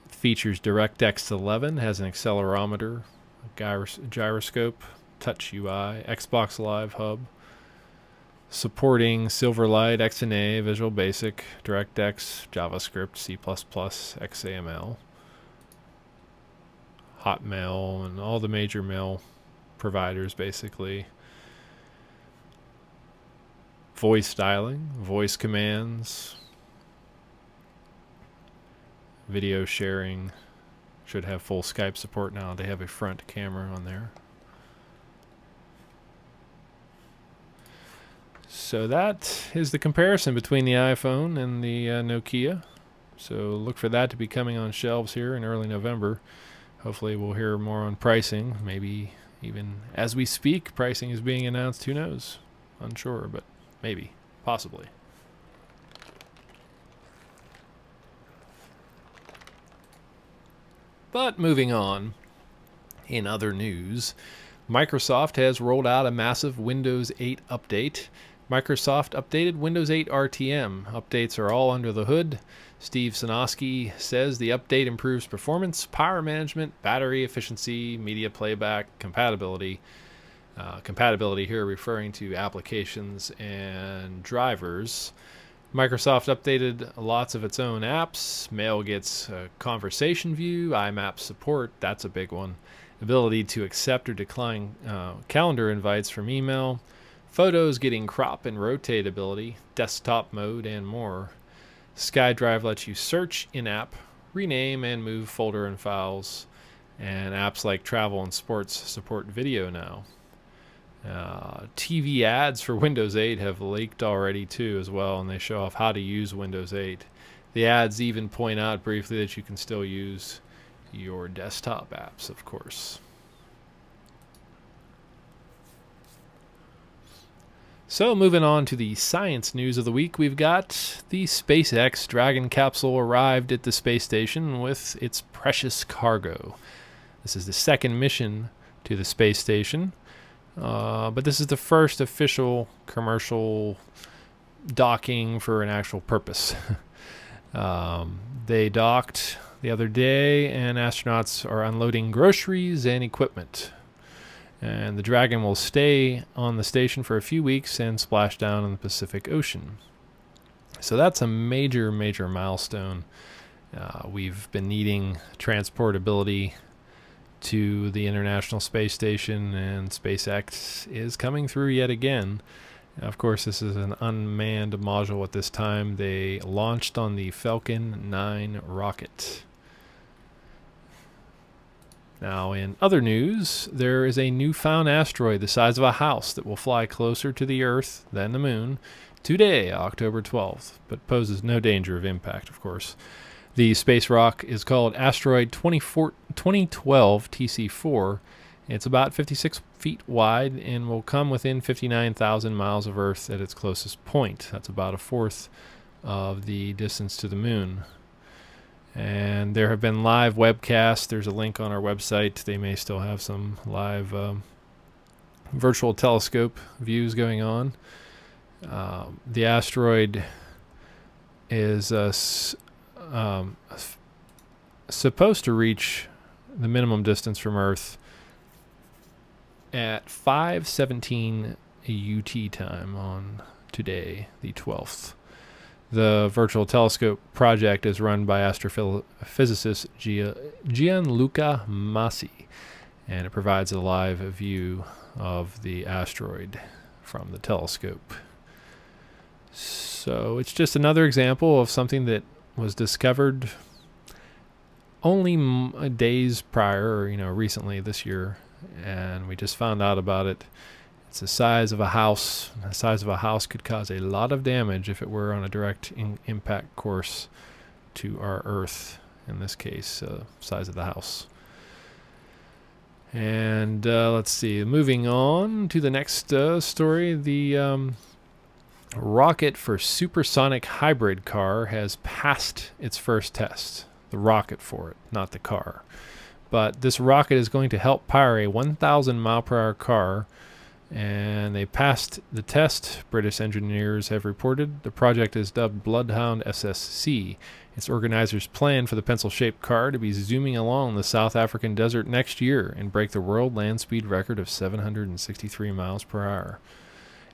Speaker 1: Features DirectX 11, has an accelerometer, gyroscope, touch UI, Xbox Live Hub, supporting Silverlight, XNA, Visual Basic, DirectX, JavaScript, C++, XAML, Hotmail, and all the major mail providers basically. Voice dialing, voice commands, video sharing, should have full Skype support now. They have a front camera on there. So that is the comparison between the iPhone and the Nokia. So look for that to be coming on shelves here in early November. Hopefully we'll hear more on pricing. Maybe even as we speak, pricing is being announced. Who knows? Unsure, but maybe, possibly. But moving on, in other news, Microsoft has rolled out a massive Windows 8 update. Microsoft updated Windows 8 RTM. Updates are all under the hood. Steve Sinoski says the update improves performance, power management, battery efficiency, media playback, compatibility. Compatibility here referring to applications and drivers. Microsoft updated lots of its own apps. Mail gets a conversation view, IMAP support, that's a big one. Ability to accept or decline calendar invites from email. Photos getting crop and rotate ability, desktop mode, and more. SkyDrive lets you search in-app, rename, and move folder and files. And apps like travel and sports support video now. TV ads for Windows 8 have leaked already too as well, and they show off how to use Windows 8. The ads even point out briefly that you can still use your desktop apps, of course. So moving on to the science news of the week, we've got the SpaceX Dragon Capsule arrived at the space station with its precious cargo. This is the second mission to the space station, but this is the first official commercial docking for an actual purpose. They docked the other day, and astronauts are unloading groceries and equipment. And the Dragon will stay on the station for a few weeks and splash down in the Pacific Ocean. So that's a major, major milestone. We've been needing transportability to the International Space Station, and SpaceX is coming through yet again. Of course, this is an unmanned module at this time. They launched on the Falcon 9 rocket. Now, in other news, there is a newfound asteroid the size of a house that will fly closer to the Earth than the Moon today, October 12th, but poses no danger of impact, of course. The space rock is called Asteroid 2012 TC4. It's about 56 feet wide and will come within 59,000 miles of Earth at its closest point. That's about a fourth of the distance to the Moon. And there have been live webcasts. There's a link on our website. They may still have some live virtual telescope views going on. The asteroid is supposed to reach the minimum distance from Earth at 5:17 UT time on today, the 12th. The Virtual Telescope project is run by astrophysicist Gianluca Massi, and it provides a live view of the asteroid from the telescope. So it's just another example of something that was discovered only days prior, or recently this year, and we just found out about it. It's the size of a house. The size of a house could cause a lot of damage if it were on a direct impact course to our Earth, in this case, size of the house. And let's see, moving on to the next story, the rocket for Supersonic hybrid car has passed its first test. The rocket for it, not the car. But this rocket is going to help power a 1,000 mile per hour car, and they passed the test, British engineers have reported. The project is dubbed Bloodhound SSC. Its organizers plan for the pencil-shaped car to be zooming along the South African desert next year and break the world land speed record of 763 miles per hour.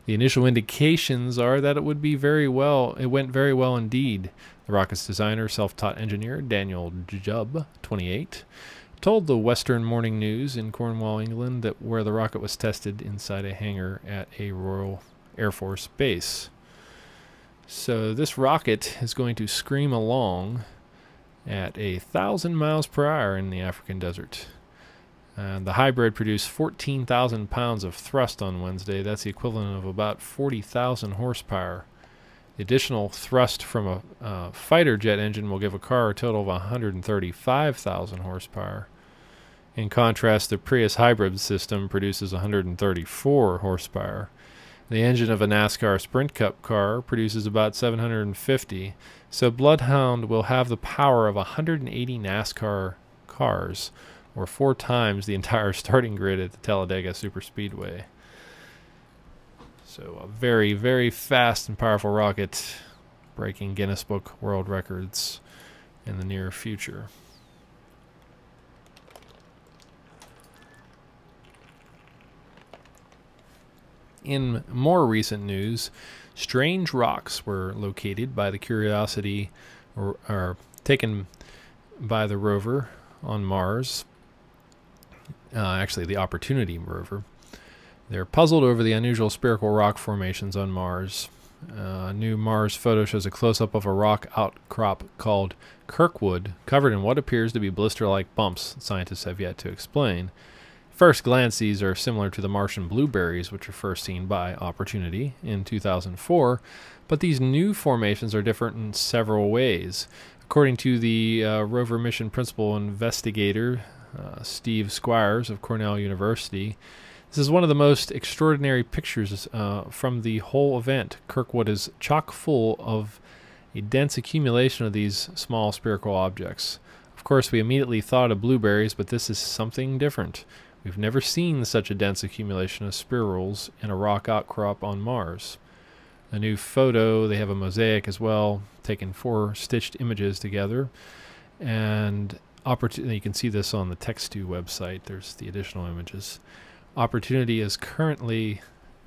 Speaker 1: The initial indications are that it went very well indeed. The rocket's designer, self-taught engineer Daniel Jubb, 28, told the Western Morning News in Cornwall, England, that where the rocket was tested inside a hangar at a Royal Air Force base. So this rocket is going to scream along at 1,000 miles per hour in the African desert. And the hybrid produced 14,000 pounds of thrust on Wednesday. That's the equivalent of about 40,000 horsepower. The additional thrust from a fighter jet engine will give a car a total of 135,000 horsepower. In contrast, the Prius hybrid system produces 134 horsepower. The engine of a NASCAR Sprint Cup car produces about 750. So Bloodhound will have the power of 180 NASCAR cars, or 4 times the entire starting grid at the Talladega Superspeedway. So a very, very fast and powerful rocket, breaking Guinness Book World Records in the near future. In more recent news, strange rocks were located by the Curiosity, or taken by the rover on Mars. Actually, the Opportunity rover. They're puzzled over the unusual spherical rock formations on Mars. A new Mars photo shows a close-up of a rock outcrop called Kirkwood, covered in what appears to be blister-like bumps scientists have yet to explain. first glance, these are similar to the Martian blueberries, which were first seen by Opportunity in 2004, but these new formations are different in several ways. According to the rover mission principal investigator, Steve Squires of Cornell University, this is one of the most extraordinary pictures from the whole event. Kirkwood is chock full of a dense accumulation of these small spherical objects. Of course, we immediately thought of blueberries, but this is something different. We've never seen such a dense accumulation of spirals in a rock outcrop on Mars. A new photo, they have a mosaic as well, taking 4 stitched images together. And you can see this on the Text2 website. There's the additional images. Opportunity is currently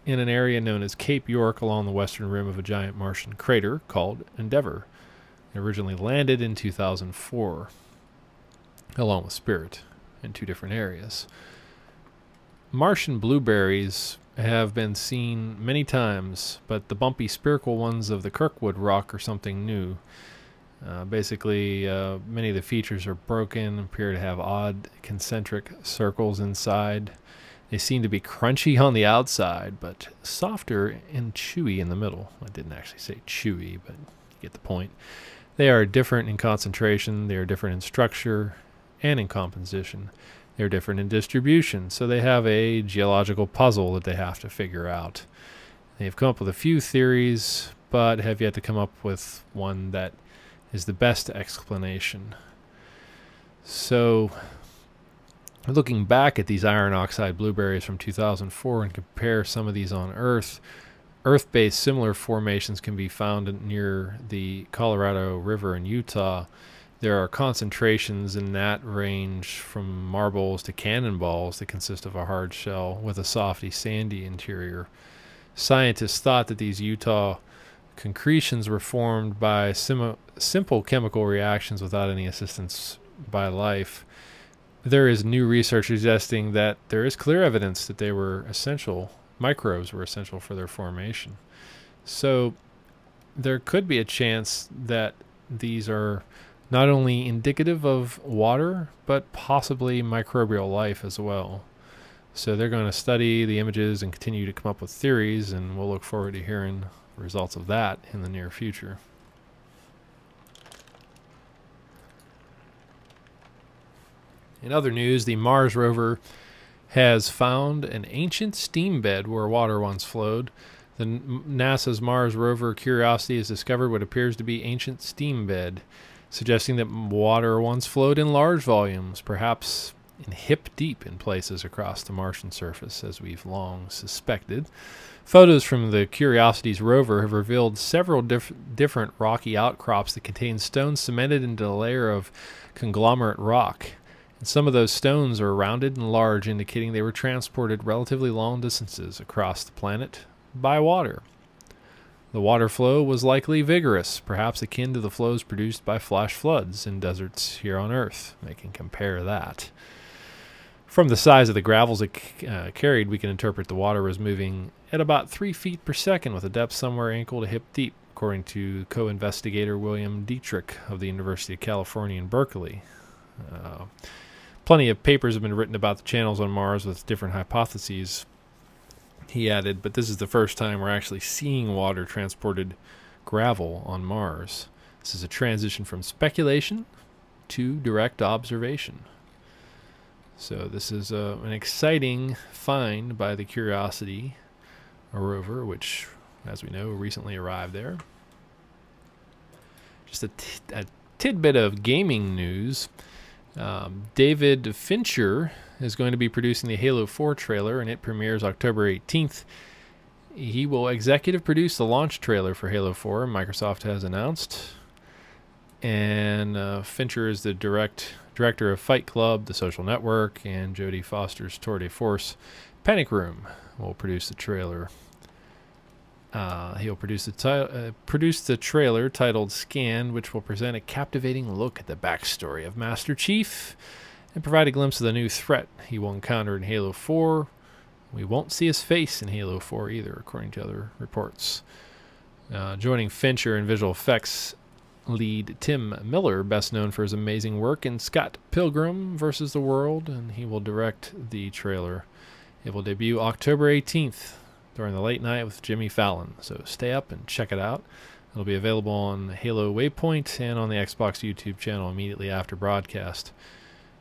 Speaker 1: in an area known as Cape York along the western rim of a giant Martian crater called Endeavour. It originally landed in 2004, along with Spirit, in 2 different areas. Martian blueberries have been seen many times, but the bumpy spherical ones of the Kirkwood rock are something new. Basically, many of the features are broken, appear to have odd concentric circles inside. They seem to be crunchy on the outside, but softer and chewy in the middle. I didn't actually say chewy, but you get the point. They are different in concentration, they are different in structure, and in composition. They're different in distribution, so they have a geological puzzle that they have to figure out. They've come up with a few theories, but have yet to come up with one that is the best explanation. So, looking back at these iron oxide blueberries from 2004 and compare some of these on Earth, Earth-based similar formations can be found near the Colorado River in Utah. There are concentrations in that range from marbles to cannonballs that consist of a hard shell with a softy, sandy interior. Scientists thought that these Utah concretions were formed by simple chemical reactions without any assistance by life. There is new research suggesting that there is clear evidence that they were essential, microbes were essential for their formation. So there could be a chance that these are not only indicative of water, but possibly microbial life as well. So they're going to study the images and continue to come up with theories, and we'll look forward to hearing the results of that in the near future. In other news, the Mars rover has found an ancient steam bed where water once flowed. NASA's Mars rover Curiosity has discovered what appears to be ancient steam bed, suggesting that water once flowed in large volumes, perhaps in hip deep in places across the Martian surface, as we've long suspected. Photos from the Curiosity's rover have revealed several different rocky outcrops that contain stones cemented into a layer of conglomerate rock. And some of those stones are rounded and large, indicating they were transported relatively long distances across the planet by water. The water flow was likely vigorous, perhaps akin to the flows produced by flash floods in deserts here on Earth. They can compare that. From the size of the gravels it carried, we can interpret the water was moving at about 3 feet per second with a depth somewhere ankle to hip deep, according to co-investigator William Dietrich of the University of California in Berkeley. Plenty of papers have been written about the channels on Mars with different hypotheses, he added, but this is the first time we're actually seeing water transported gravel on Mars. This is a transition from speculation to direct observation. So this is an exciting find by the Curiosity rover, which, as we know, recently arrived there. Just a tidbit of gaming news. David Fincher is going to be producing the Halo 4 trailer, and it premieres October 18th. He will executive produce the launch trailer for Halo 4, Microsoft has announced. And Fincher is the director of Fight Club, The Social Network, and Jodie Foster's Tour de Force. Panic Room will produce the trailer. He'll produce the trailer titled Scanned, which will present a captivating look at the backstory of Master Chief and provide a glimpse of the new threat he will encounter in Halo 4. We won't see his face in Halo 4 either, according to other reports. Joining Fincher in visual effects lead Tim Miller, best known for his amazing work in Scott Pilgrim vs. the World, and he will direct the trailer. It will debut October 18th during the late night with Jimmy Fallon, so stay up and check it out. It'll be available on Halo Waypoint and on the Xbox YouTube channel immediately after broadcast.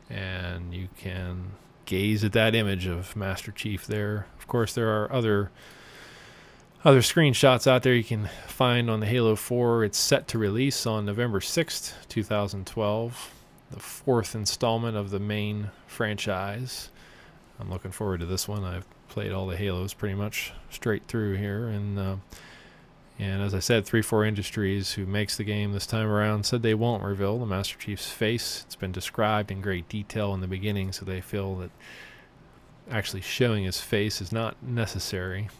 Speaker 1: And you can gaze at that image of Master Chief there. Of course, there are other screenshots out there you can find on the Halo 4. It's set to release on November 6th, 2012, the 4th installment of the main franchise. I'm looking forward to this one. I've played all the Halos pretty much straight through here, and as I said, 343 Industries, who makes the game this time around, said they won't reveal the Master Chief's face. It's been described in great detail in the beginning, so they feel that actually showing his face is not necessary.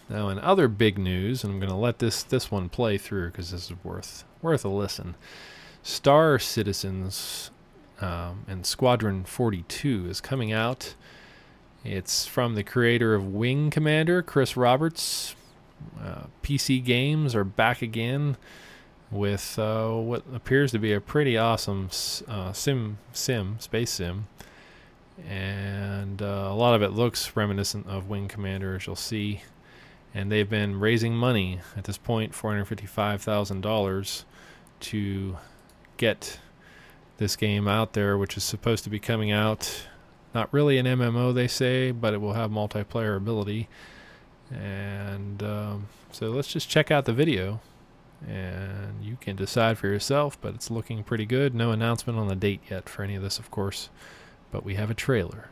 Speaker 1: Now, in other big news, and I'm going to let this one play through because this is worth a listen. Star Citizens and Squadron 42 is coming out. It's from the creator of Wing Commander, Chris Roberts. PC Games are back again with what appears to be a pretty awesome space sim, and a lot of it looks reminiscent of Wing Commander, as you'll see. And they've been raising money at this point, $455,000, to get this game out there, which is supposed to be coming out. Not really an MMO, they say, but it will have multiplayer ability. And so let's just check out the video, and you can decide for yourself, but it's looking pretty good. No announcement on the date yet for any of this, of course, but we have a trailer.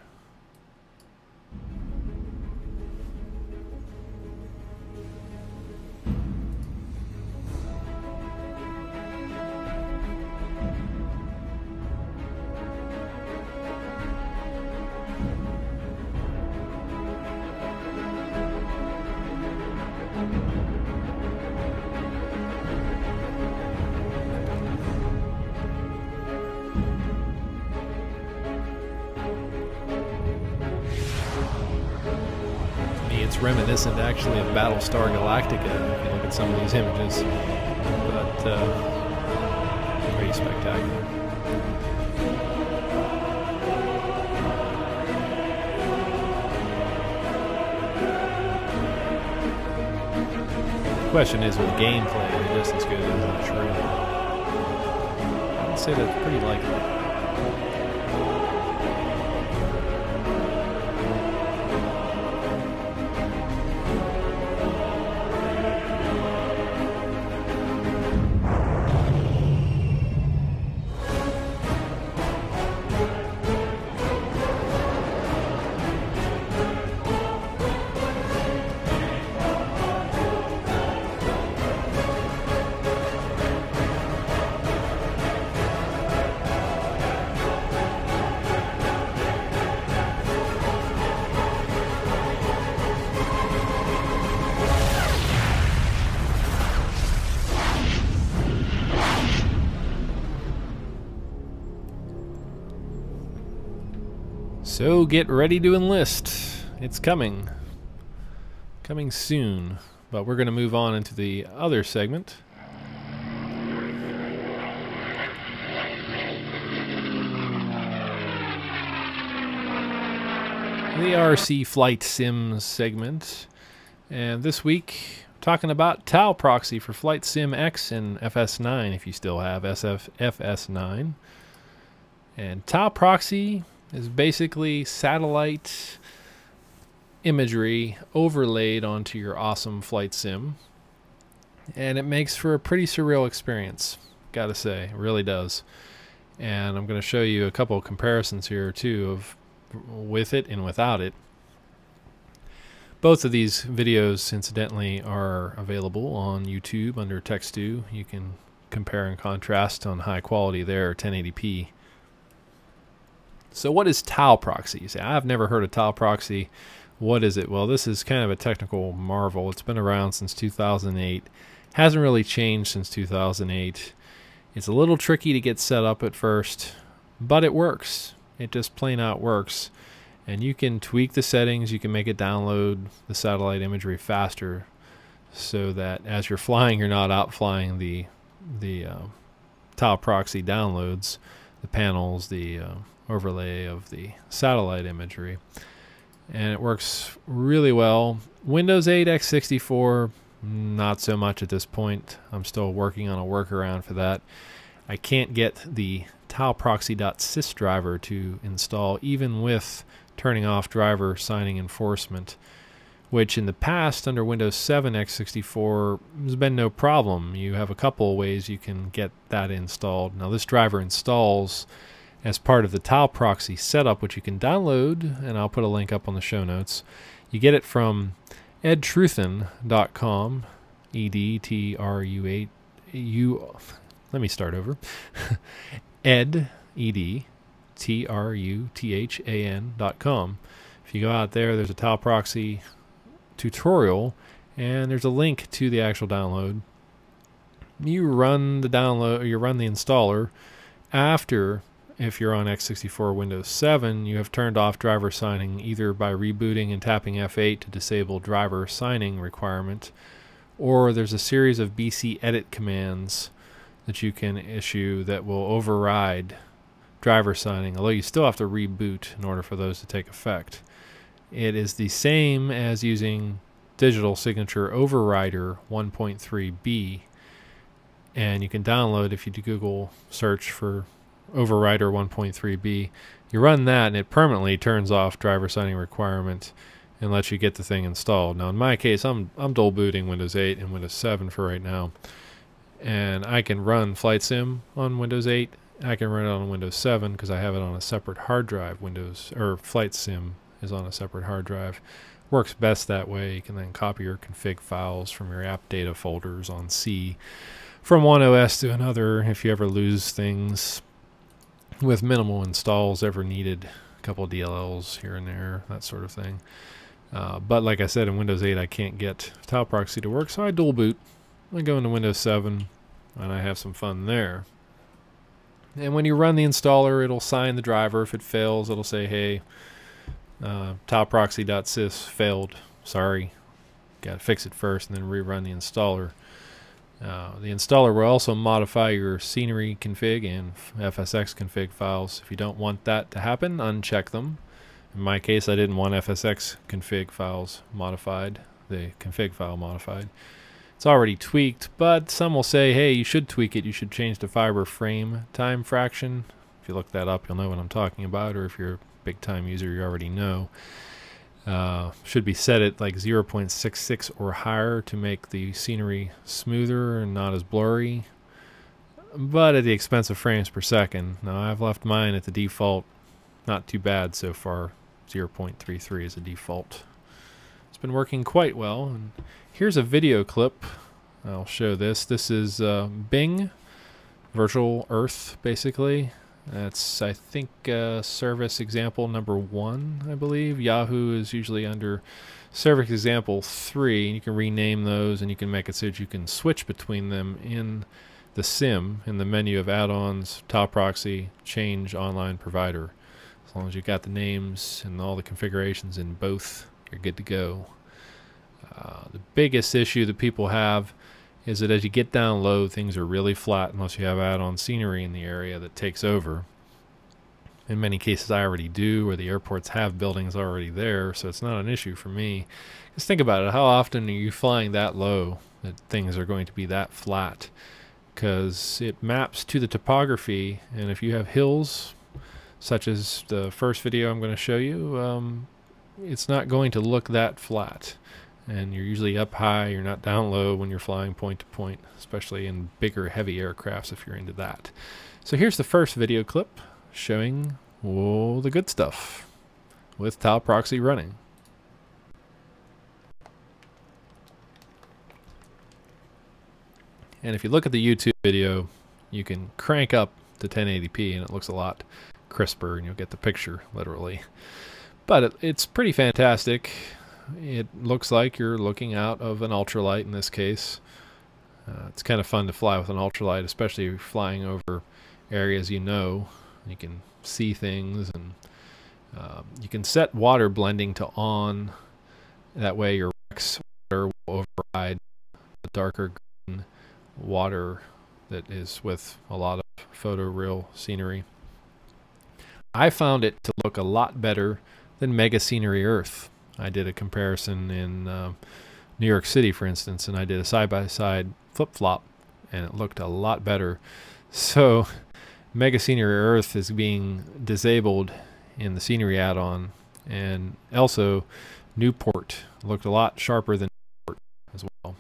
Speaker 1: It's reminiscent actually of Battlestar Galactica if you look at some of these images, but pretty spectacular. The question is, will the gameplay be just as good as the trailer? I would say that's pretty likely. So get ready to enlist. It's coming soon. But we're going to move on into the other segment. The RC Flight Sims segment. And this week, talking about TileProxy for Flight Sim X and FS9, if you still have FS9. And TileProxy is basically satellite imagery overlaid onto your awesome flight sim, and it makes for a pretty surreal experience, gotta say. It really does. And I'm going to show you a couple of comparisons here too, of with it and without it. Both of these videos, incidentally, are available on YouTube under Text2. You can compare and contrast on high quality there, 1080p. So what is TileProxy? You say, I've never heard of TileProxy. What is it? Well, this is kind of a technical marvel. It's been around since 2008. Hasn't really changed since 2008. It's a little tricky to get set up at first, but it works. It just plain out works. And you can tweak the settings. You can make it download the satellite imagery faster so that as you're flying, you're not out flying the TileProxy downloads, the panels, the overlay of the satellite imagery, and it works really well. Windows 8 x64, not so much at this point. I'm still working on a workaround for that. I can't get the TileProxy.sys driver to install even with turning off driver signing enforcement, which in the past under Windows 7 x64 has been no problem. You have a couple ways you can get that installed. Now this driver installs as part of the TileProxy setup, which you can download, and I'll put a link up on the show notes. You get it from edtruthen.com, E-D-T-R-U-8-U, let me start over, edtruthan.com. If you go out there, there's a TileProxy tutorial, and there's a link to the actual download. You run the download, or you run the installer after, if you're on x64 or Windows 7, you have turned off driver signing either by rebooting and tapping F8 to disable driver signing requirement, or there's a series of BC edit commands that you can issue that will override driver signing, although you still have to reboot in order for those to take effect. It is the same as using Digital Signature Overrider 1.3b, and you can download, if you do Google search for Overrider 1.3b, you run that and it permanently turns off driver signing requirement and lets you get the thing installed. Now in my case, I'm dual booting Windows 8 and Windows 7 for right now, and I can run Flight Sim on Windows 8. I can run it on Windows 7 because I have it on a separate hard drive. Flight Sim is on a separate hard drive. Works best that way. You can then copy your config files from your app data folders on C from one OS to another if you ever lose things, with minimal installs ever needed, a couple of DLLs here and there, that sort of thing. But like I said, in Windows 8 I can't get TileProxy to work, so I dual boot. I go into Windows 7 and I have some fun there. And when you run the installer, it'll sign the driver. If it fails, it'll say, hey, TileProxy.sys failed, sorry, gotta fix it first, and then rerun the installer. The installer will also modify your scenery config and FSX config files. If you don't want that to happen, uncheck them. In my case, I didn't want FSX config files modified, the config file modified. It's already tweaked, but some will say, hey, you should tweak it. You should change the fiber frame time fraction. If you look that up, you'll know what I'm talking about, or if you're a big time user, you already know. Should be set at like 0.66 or higher to make the scenery smoother and not as blurry, but at the expense of frames per second. Now I've left mine at the default, not too bad so far. 0.33 is a default. It's been working quite well. And here's a video clip. I'll show this. This is Bing Virtual Earth, basically. That's, I think, service example number 1, I believe. Yahoo is usually under service example 3, and you can rename those, and you can make it so that you can switch between them in the sim, in the menu of add-ons, TileProxy, change online provider. As long as you've got the names and all the configurations in both, you're good to go. The biggest issue that people have is that as you get down low, things are really flat unless you have add-on scenery in the area that takes over. In many cases I already do, where the airports have buildings already there, so it's not an issue for me. Just think about it. How often are you flying that low that things are going to be that flat? Because it maps to the topography, and if you have hills, such as the first video I'm going to show you, it's not going to look that flat. And you're usually up high, you're not down low when you're flying point to point, especially in bigger, heavy aircrafts if you're into that. So here's the first video clip showing all the good stuff with TileProxy running. And if you look at the YouTube video, you can crank up to 1080p and it looks a lot crisper and you'll get the picture, literally. But it's pretty fantastic. It looks like you're looking out of an ultralight in this case. It's kind of fun to fly with an ultralight, especially if you're flying over areas you know. You can see things, and you can set water blending to on. That way your Rex water will override the darker green water that is with a lot of photoreal scenery. I found it to look a lot better than Mega Scenery Earth. I did a comparison in New York City, for instance, and I did a side-by-side flip-flop, and it looked a lot better. So Mega Scenery Earth is being disabled in the scenery add-on, and also Newport looked a lot sharper than Newport as well.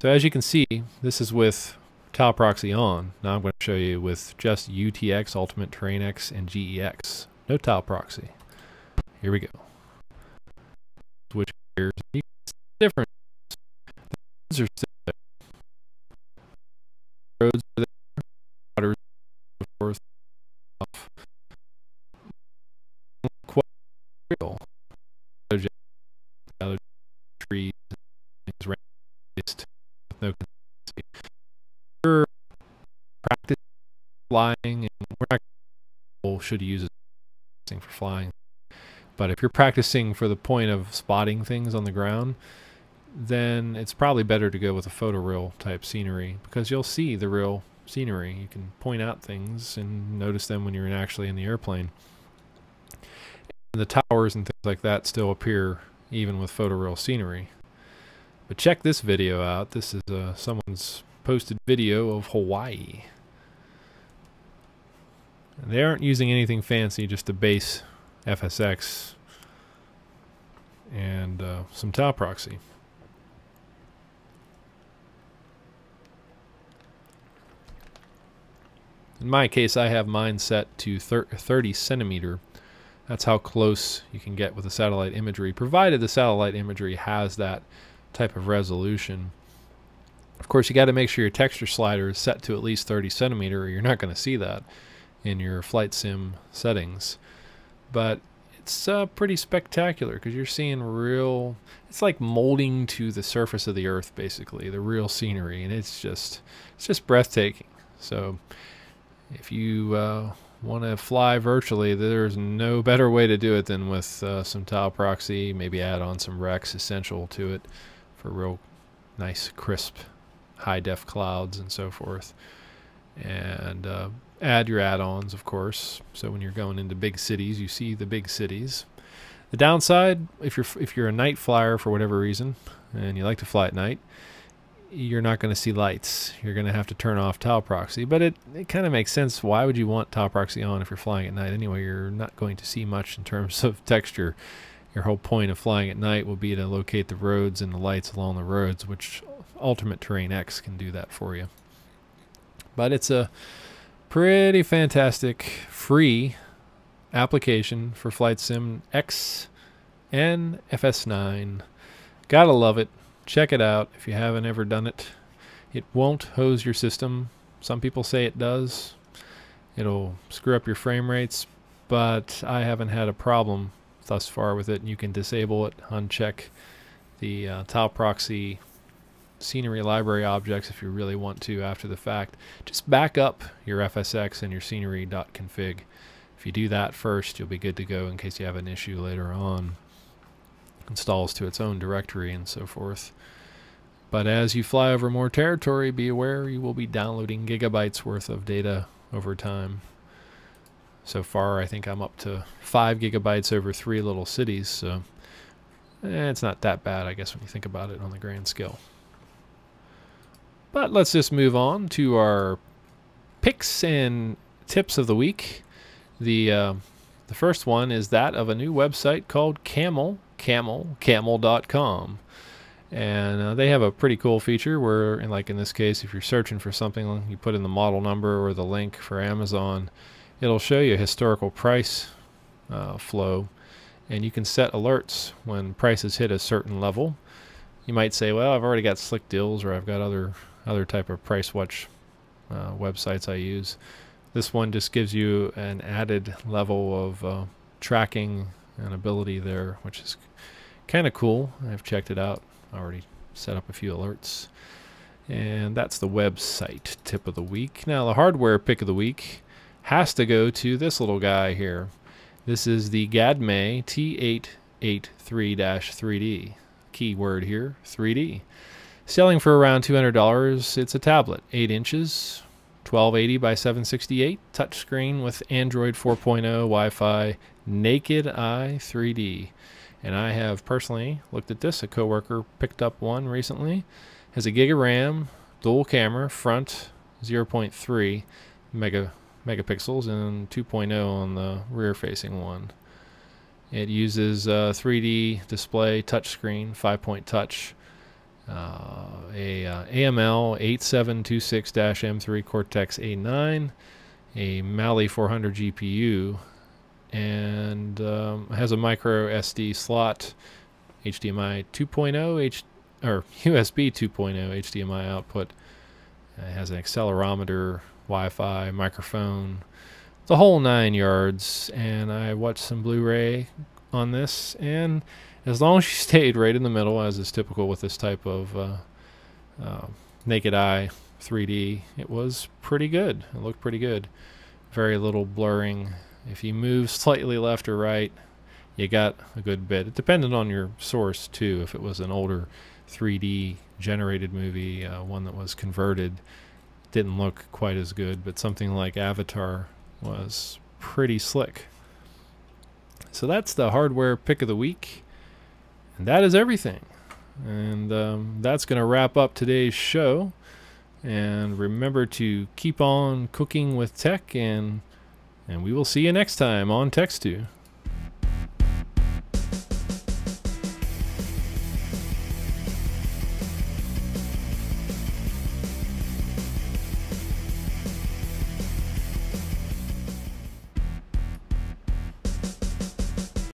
Speaker 1: So as you can see, this is with TileProxy on. Now I'm going to show you with just UTX, Ultimate Terrain X, and GEX. No TileProxy. Here we go. Switch gears. You can see the difference. The roads are still there. Roads are there. Water, so forth. Quite real. Other trees, things raised with no consistency. You're practicing flying, and we're not should use it for flying. But if you're practicing for the point of spotting things on the ground, then it's probably better to go with a photoreal type scenery, because you'll see the real scenery. You can point out things and notice them when you're actually in the airplane. And the towers and things like that still appear even with photoreal scenery. But check this video out. This is someone's posted video of Hawaii. They aren't using anything fancy, just a base FSX and some TileProxy. In my case, I have mine set to 30 centimeter. That's how close you can get with the satellite imagery, provided the satellite imagery has that type of resolution. Of course, you got to make sure your texture slider is set to at least 30 centimeter, or you're not going to see that in your flight sim settings. But it's pretty spectacular, because you're seeing real, it's like molding to the surface of the earth, basically, the real scenery, and it's just breathtaking. So if you want to fly virtually, there's no better way to do it than with some TileProxy. Maybe add on some Rex Essential to it for real nice, crisp, high-def clouds and so forth. And add your add-ons, of course, so when you're going into big cities, you see the big cities. The downside, if you're a night flyer for whatever reason, and you like to fly at night, you're not going to see lights. You're going to have to turn off TileProxy, but it kind of makes sense. Why would you want TileProxy on if you're flying at night anyway? You're not going to see much in terms of texture. Your whole point of flying at night will be to locate the roads and the lights along the roads, which Ultimate Terrain X can do that for you. But it's a pretty fantastic free application for Flight Sim X and FS9. Gotta love it. Check it out if you haven't ever done it. It won't hose your system. Some people say it does. It'll screw up your frame rates, but I haven't had a problem thus far with it. You can disable it, uncheck the TileProxy scenery library objects if you really want to after the fact. Just back up your FSX and your scenery.config. If you do that first, you'll be good to go in case you have an issue later on. Installs to its own directory and so forth. But as you fly over more territory, be aware you will be downloading gigabytes worth of data over time. So far, I think I'm up to 5 gigabytes over 3 little cities, so it's not that bad, I guess, when you think about it on the grand scale. But let's just move on to our picks and tips of the week. The first one is that of a new website called camel.com. And they have a pretty cool feature where, like in this case, if you're searching for something, you put in the model number or the link for Amazon, it'll show you a historical price flow, and you can set alerts when prices hit a certain level. You might say, well, I've already got Slick Deals, or I've got other type of price watch websites I use. This one just gives you an added level of tracking and ability there, which is kind of cool. I've checked it out. I already set up a few alerts. And that's the website tip of the week. Now the hardware pick of the week has to go to this little guy here. This is the Gadme T883-3D. Keyword here, 3D. Selling for around $200. It's a tablet, 8 inches, 1280 by 768, touchscreen with Android 4.0, Wi-Fi, naked eye 3D. And I have personally looked at this. A coworker picked up one recently. Has a gig of RAM, dual camera, front 0.3 megapixels and 2.0 on the rear-facing one. It uses 3D display, touchscreen, 5-point touch, AML 8726-M3 Cortex A9, a Mali 400 GPU, and has a micro SD slot, HDMI 2.0 or USB 2.0 HDMI output. It has an accelerometer, Wi-Fi, microphone, the whole 9 yards. And I watched some Blu-ray on this, and as long as you stayed right in the middle, as is typical with this type of naked eye 3D, it was pretty good. It looked pretty good. Very little blurring. If you move slightly left or right, you got a good bit. It depended on your source too. If it was an older 3D generated movie, one that was converted, didn't look quite as good, but something like Avatar was pretty slick. So that's the hardware pick of the week, and that is everything. And that's going to wrap up today's show. And remember to keep on cooking with tech, and we will see you next time on Text2.